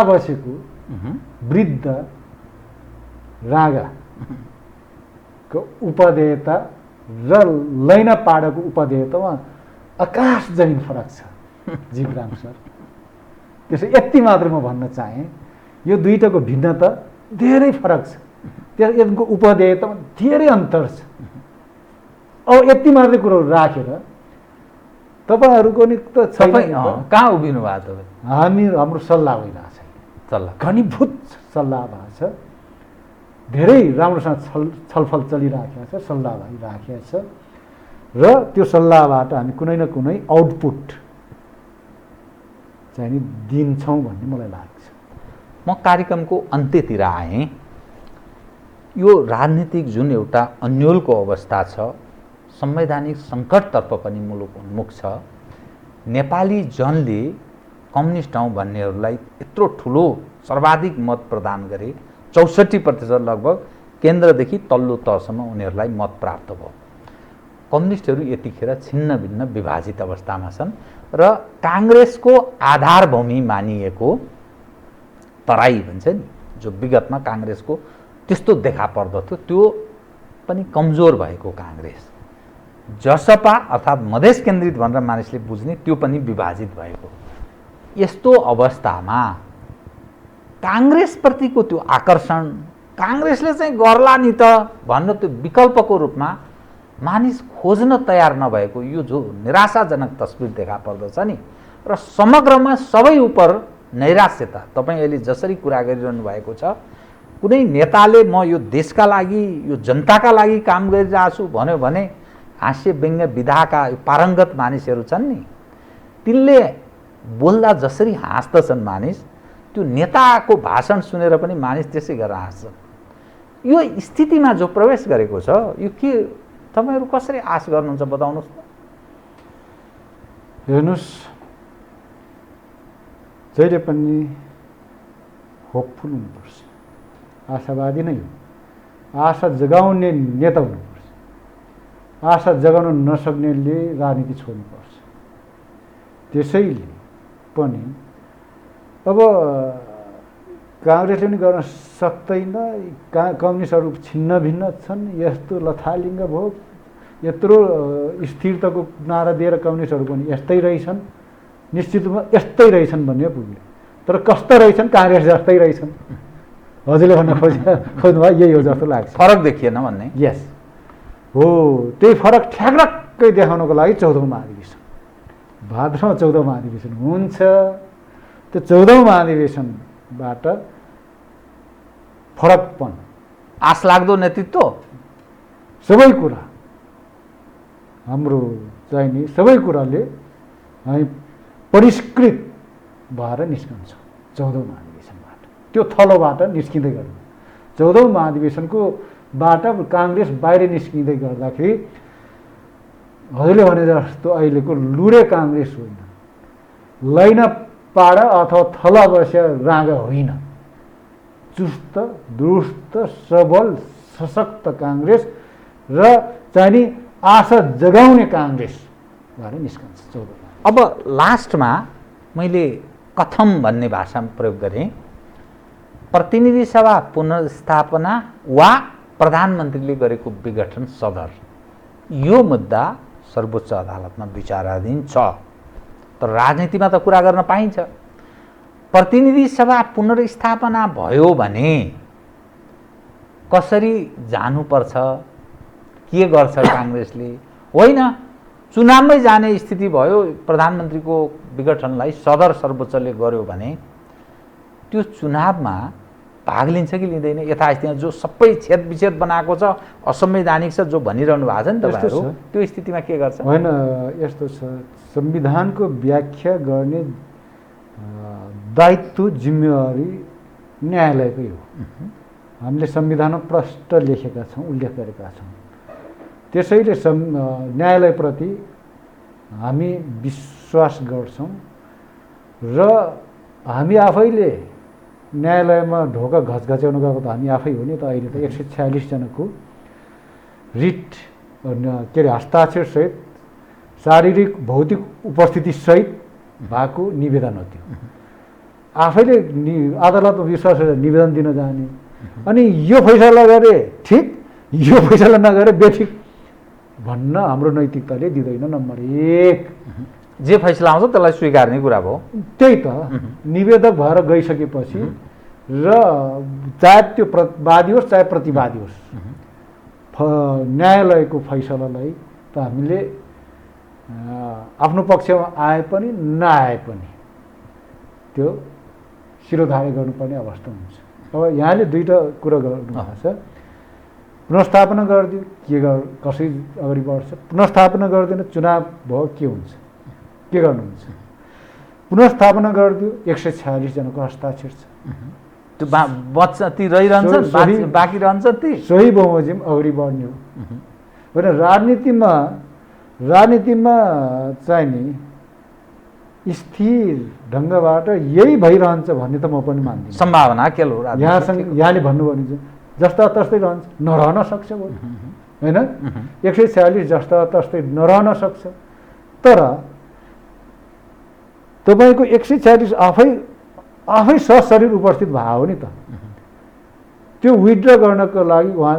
बसेको वृद्ध रागाको उपदेयता र लैना पाडोको उपदेयतामा आकाश जमिन फरक छ जीवराम सर। त्यसो यति मात्र म भन्न चाहेँ, यो दुईटाको भिन्नता धेरै फरक छ, यसको उपदेयतामा धेरै अन्तर छ। अब यति मात्रै कुरो राखेर तपाईँहरूको नि त छैन, कहाँ उभिनु भएको तपाईँ? हाम्रो सल्लाह भइरहेको छ, सल्लाह घनीभूत सल्लाह भएको छ, धेरै राम्रोसँग छलफल चलिराखेको छ, सल्लाह भइराखेको छ र त्यो सल्लाहबाट हामी कुनै न कुनै आउटपुट चाहिँ नि दिन्छौँ भन्ने मलाई लाग्छ। म कार्यक्रमको अन्त्यतिर आएँ। यो राजनीतिक जुन एउटा अन्योलको अवस्था छ, संवैधानिक सङ्कटतर्फ पनि मुलुक उन्मुख छ। नेपाली जनले कम्युनिस्ट हौँ भन्नेहरूलाई यत्रो ठुलो सर्वाधिक मत प्रदान गरे, 64% लगभग केन्द्रदेखि तल्लो तहसम्म उनीहरूलाई मत प्राप्त भयो। कम्युनिस्टहरू यतिखेर छिन्न भिन्न विभाजित अवस्थामा छन् र काङ्ग्रेसको आधारभूमि मानिएको तराई भन्छ नि, जो विगतमा काङ्ग्रेसको त्यस्तो देखा पर्दथ्यो, त्यो पनि कमजोर भएको काङ्ग्रेस, जसपा अर्थात् मधेस केन्द्रित भनेर मानिसले बुझ्ने त्यो पनि विभाजित भएको। यस्तो अवस्थामा काङ्ग्रेसप्रतिको त्यो आकर्षण, काङ्ग्रेसले चाहिँ गर्ला नि त भन्न त्यो विकल्पको रूपमा मानिस खोज्न तयार नभएको यो जो निराशाजनक तस्बिर देखा पर्दछ नि, र समग्रमा सबै उप नैराश्यता। तपाईँ अहिले जसरी कुरा गरिरहनु भएको छ, कुनै नेताले म यो देशका लागि, यो जनताका लागि काम गरिरहेछु भन्यो भने हाँस्य व्यङ्ग्य विधाका पारङ्गत मानिसहरू छन् नि, तिनले बोल्दा जसरी हाँस्दछन् मानिस, त्यो नेताको भाषण सुनेर पनि मानिस त्यसै गरेर हाँस्छन्। यो स्थितिमा जो प्रवेश गरेको छ, यो के तपाईँहरू कसरी आश गर्नुहुन्छ बताउनुहोस् त? हेर्नुहोस्, जहिले पनि होपफुल हुनुपर्छ, आशावादी नै हो, आशा जगाउने नेता हुनुपर्छ। आशा जगाउन नसक्नेले राजनीति छोड्नुपर्छ। त्यसैले पनि अब काङ्ग्रेसले पनि गर्न सक्दैन, कम्युनिस्टहरू छिन्न भिन्न छन्, यस्तो लथालिङ्ग भयो, यत्रो स्थिरताको नारा दिएर कम्युनिस्टहरू पनि यस्तै रहेछन्, निश्चित रूपमा यस्तै रहेछन् भन्ने पुग्यो। तर कस्ता रहेछन्? काङ्ग्रेस जस्तै रहेछन्। हजुरले भन्न खोज्नुभयो यही हो जस्तो लाग्छ। फरक देखिएन भन्ने। यस हो, त्यही फरक ठ्याक्कै देखाउनको लागि 14औं महाधिवेशन, भाद्रमा 14औं महाधिवेशन हुन्छ। त्यो 14औं महाधिवेशनबाट फरकपन, आश लाग्दो नेतृत्व, सबै कुरा हाम्रो चाहिँ नि सबै कुराले हामी परिष्कृत भएर निस्कन्छ 14औं महाधिवेशनबाट। त्यो थलोबाट निस्किँदै गर्नु 14औं महाधिवेशनको बाट काङ्ग्रेस बाहिर निस्किँदै गर्दाखेरि हजुरले भने जस्तो अहिलेको लुरे काङ्ग्रेस होइन, लैन पाड अथवा थला बस्या राँगा होइन, चुस्त दुरुस्त सबल सशक्त काङ्ग्रेस र चाहिँ नि आशा जगाउने काङ्ग्रेस भएर निस्कन्छ 14औं। अब लास्टमा मैले कथम भन्ने भाषा प्रयोग गरेँ। प्रतिनिधि सभा पुनर्स्थापना वा प्रधानमन्त्रीले गरेको विघटन सदर, यो मुद्दा सर्वोच्च अदालतमा विचाराधीन छ। तर राजनीतिमा त कुरा गर्न पाइन्छ। प्रतिनिधि सभा पुनर्स्थापना भयो भने कसरी जानुपर्छ, के गर्छ काङ्ग्रेसले? होइन, चुनावमै जाने स्थिति भयो, प्रधानमन्त्रीको विघटनलाई सदर सर्वोच्चले गर्यो भने त्यो चुनावमा भाग लिन्छ कि लिँदैन? यथास्थितिमा जो सबै छेद विच्छेद बनाएको छ, असंवैधानिक छ जो भनिरहनु भएको छ नि तपाईँहरू, त्यो स्थितिमा के गर्छ? होइन, यस्तो छ, संविधानको व्याख्या गर्ने दायित्व जिम्मेवारी न्यायालयकै हो। हामीले संविधानमा प्रष्ट लेखेका छौँ, उल्लेख गरेका छौँ। त्यसैले न्यायालयप्रति हामी विश्वास गर्छौँ र हामी आफैले न्यायालयमा ढोका घचघच्याउनु गएको त हामी आफै हो नि त। अहिले त 146 जनाको रिट के अरे हस्ताक्षरसहित शारीरिक भौतिक उपस्थितिसहित भएको निवेदन हो त्यो। आफैले अदालतमा विश्वास गरेर निवेदन दिन जाने, अनि यो फैसला गरे ठिक, यो फैसला नगरे बेठिक भन्न हाम्रो नैतिकताले दिँदैन। नम्बर 1, जे फैसला आउँछ त्यसलाई स्वीकार्ने कुरा भयो। त्यही त निवेदक भएर गइसकेपछि र चाहे त्यो वादी होस् चाहे प्रतिवादी होस्, न्यायालयको फैसलालाई त हामीले आफ्नो पक्षमा आए पनि नआए पनि त्यो शिरोधार्य गर्नुपर्ने अवस्था हुन्छ। अब यहाँले दुईवटा कुरा गर्नुभएको छ, पुनर्स्थापना गरिदियो के कसरी अगाडि बढ्छ, पुनर्स्थापना गर्दैन चुनाव भयो के हुन्छ, के गर्नुहुन्छ? पुनर्स्थापना गरिदियो 146 जनाको हस्ताक्षर छ, त्यो बच्च ती रहिरहन्छ, बाँकी रहन्छ, ती सही बमोजिम अगाडि बढ्ने हो। होइन, राजनीतिमा चाहिँ नि स्थिर ढङ्गबाट यही भइरहन्छ भन्ने त म पनि मान्दिनँ। सम्भावना के हो? यहाँले भन्नुभयो भने जस्ता तस्तै रहन्छ, नरहन सक्छ होइन, 146 जस्ता तस्तै नरहन सक्छ। तर तपाईँको 146 आफै सशरीर उपस्थित भयो नि त। त्यो विथड्र गर्नको लागि उहाँ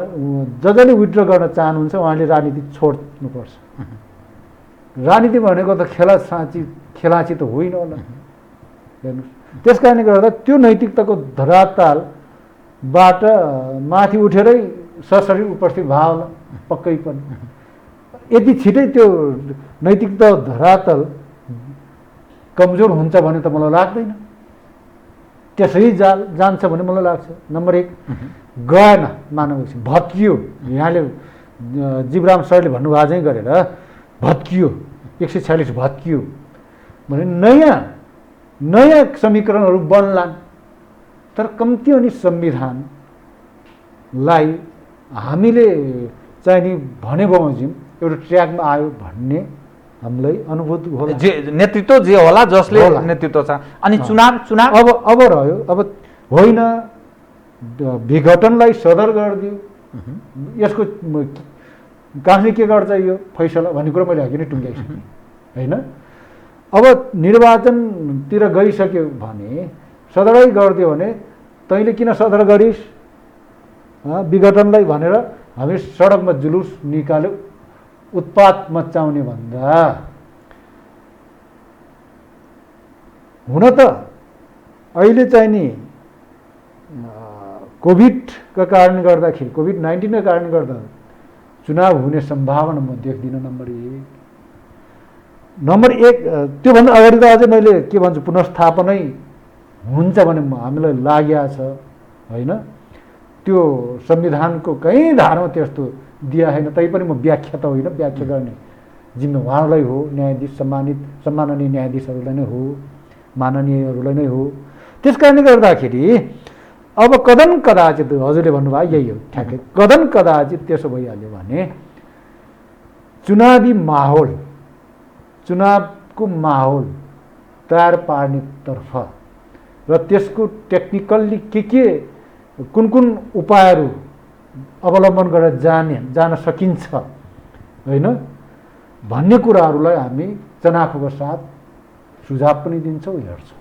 जसले विथड्र गर्न चाहनुहुन्छ उहाँले राजनीति छोड्नुपर्छ। राजनीति भनेको त खेलाची त होइन होला हेर्नुहोस्। त्यस कारणले गर्दा त्यो नैतिकताको धरातलबाट माथि उठेरै सशरीर उपस्थित भयो होला पक्कै पनि। यति छिटै त्यो नैतिकता धरातल कमजोर हुन्छ भने त मलाई लाग्दैन, त्यसै जान्छ भने मलाई लाग्छ। नम्बर 1 गएन, मानव भत्कियो। यहाँले जीवराम सरले भन्नुभएको चाहिँ गरेर भत्कियो, 146 भत्कियो भने नयाँ समीकरणहरू बन्लान्। तर कम्ती हो नि संविधानलाई हामीले चाहिँ नि भने बमोजिम एउटा ट्र्याकमा आयो भन्ने हामीलाई अनुभूति होला। नेतृत्व जे होला जसले नेतृत्व छ। अनि चुनाव अब रह्यो, अब होइन विघटनलाई सदर गरिदियो, यसको काङ्ग्रेसले के गर्छ यो फैसला भन्ने कुरा मैले अघि नै टुङ्ग्याइसकेँ होइन। अब निर्वाचनतिर गइसक्यो भने सदरै गरिदियो भने तैँले किन सदर गरिस् विघटनलाई भनेर हामी सडकमा जुलुस निकाल्यो, उत्पात मचाउने भन्दा हुन त अहिले चाहिँ नि कोभिडका कारणले गर्दाखेरि कोभिड-19 का कारणले गर्दा चुनाव हुने सम्भावना म देख्दिनँ। नम्बर एक त्योभन्दा अगाडि त अझै मैले के भन्छु पुनर्स्थापनै हुन्छ भने हामीलाई लागेको छ होइन। त्यो संविधानको कहीँ धारामा त्यस्तो दिया छैन, तैपनि म व्याख्या त होइन, व्याख्या गर्ने जिम्मा उहाँहरूलाई हो, न्यायाधीश सम्माननीय न्यायाधीशहरूलाई नै हो, माननीयहरूलाई नै हो। त्यस कारणले गर्दाखेरि अब कदन कदाचित हजुरले भन्नुभयो यही हो ठ्याक्कै, कदन कदाचित त्यसो भइहाल्यो भने चुनावको माहौल तयार पार्नेतर्फ र त्यसको टेक्निकल्ली के कुन उपायहरू अवलम्बन गरेर जान सकिन्छ होइन भन्ने कुराहरूलाई हामी चनाखोको साथ सुझाव पनि दिन्छौँ, हेर्छौँ।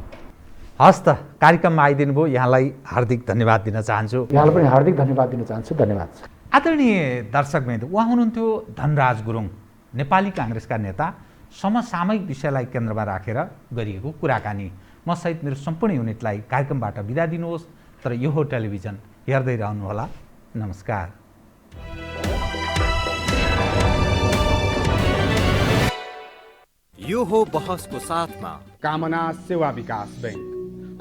हस् त, कार्यक्रममा आइदिनु भयो, यहाँलाई हार्दिक धन्यवाद दिन चाहन्छु। यहाँलाई पनि हार्दिक धन्यवाद दिन चाहन्छु। धन्यवाद। आदरणीय दर्शकवृन्द, उहाँ हुनुहुन्थ्यो धनराज गुरुङ, नेपाली काङ्ग्रेसका नेता। समसामयिक विषयलाई केन्द्रमा राखेर गरिएको कुराकानी। म सहित मेरो सम्पूर्ण युनिटलाई कार्यक्रमबाट बिदा दिनुहोस्, तर यो हो टेलिभिजन, हेर्दै रहनुहोला। नमस्कार। यो हो बहसको साथमा कामना सेवा विकास बैंक,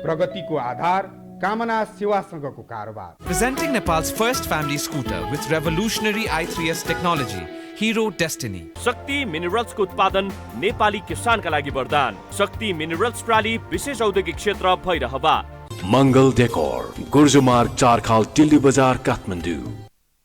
प्रगतिको आधार कामना सेवासँगको कारोबार। Presenting Nepal's first family scooter with revolutionary i3S technology, Hero Destiny. शक्ति मिनरल्सको उत्पादन नेपाली किसानका लागि वरदान। शक्ति मिनरल्स प्रणाली विशेष औद्योगिक क्षेत्र भैरहवा। मङ्गल डेकोर, गुर्जुमार्ग 4 खाल टिल्ली बजार काठमाडौँ।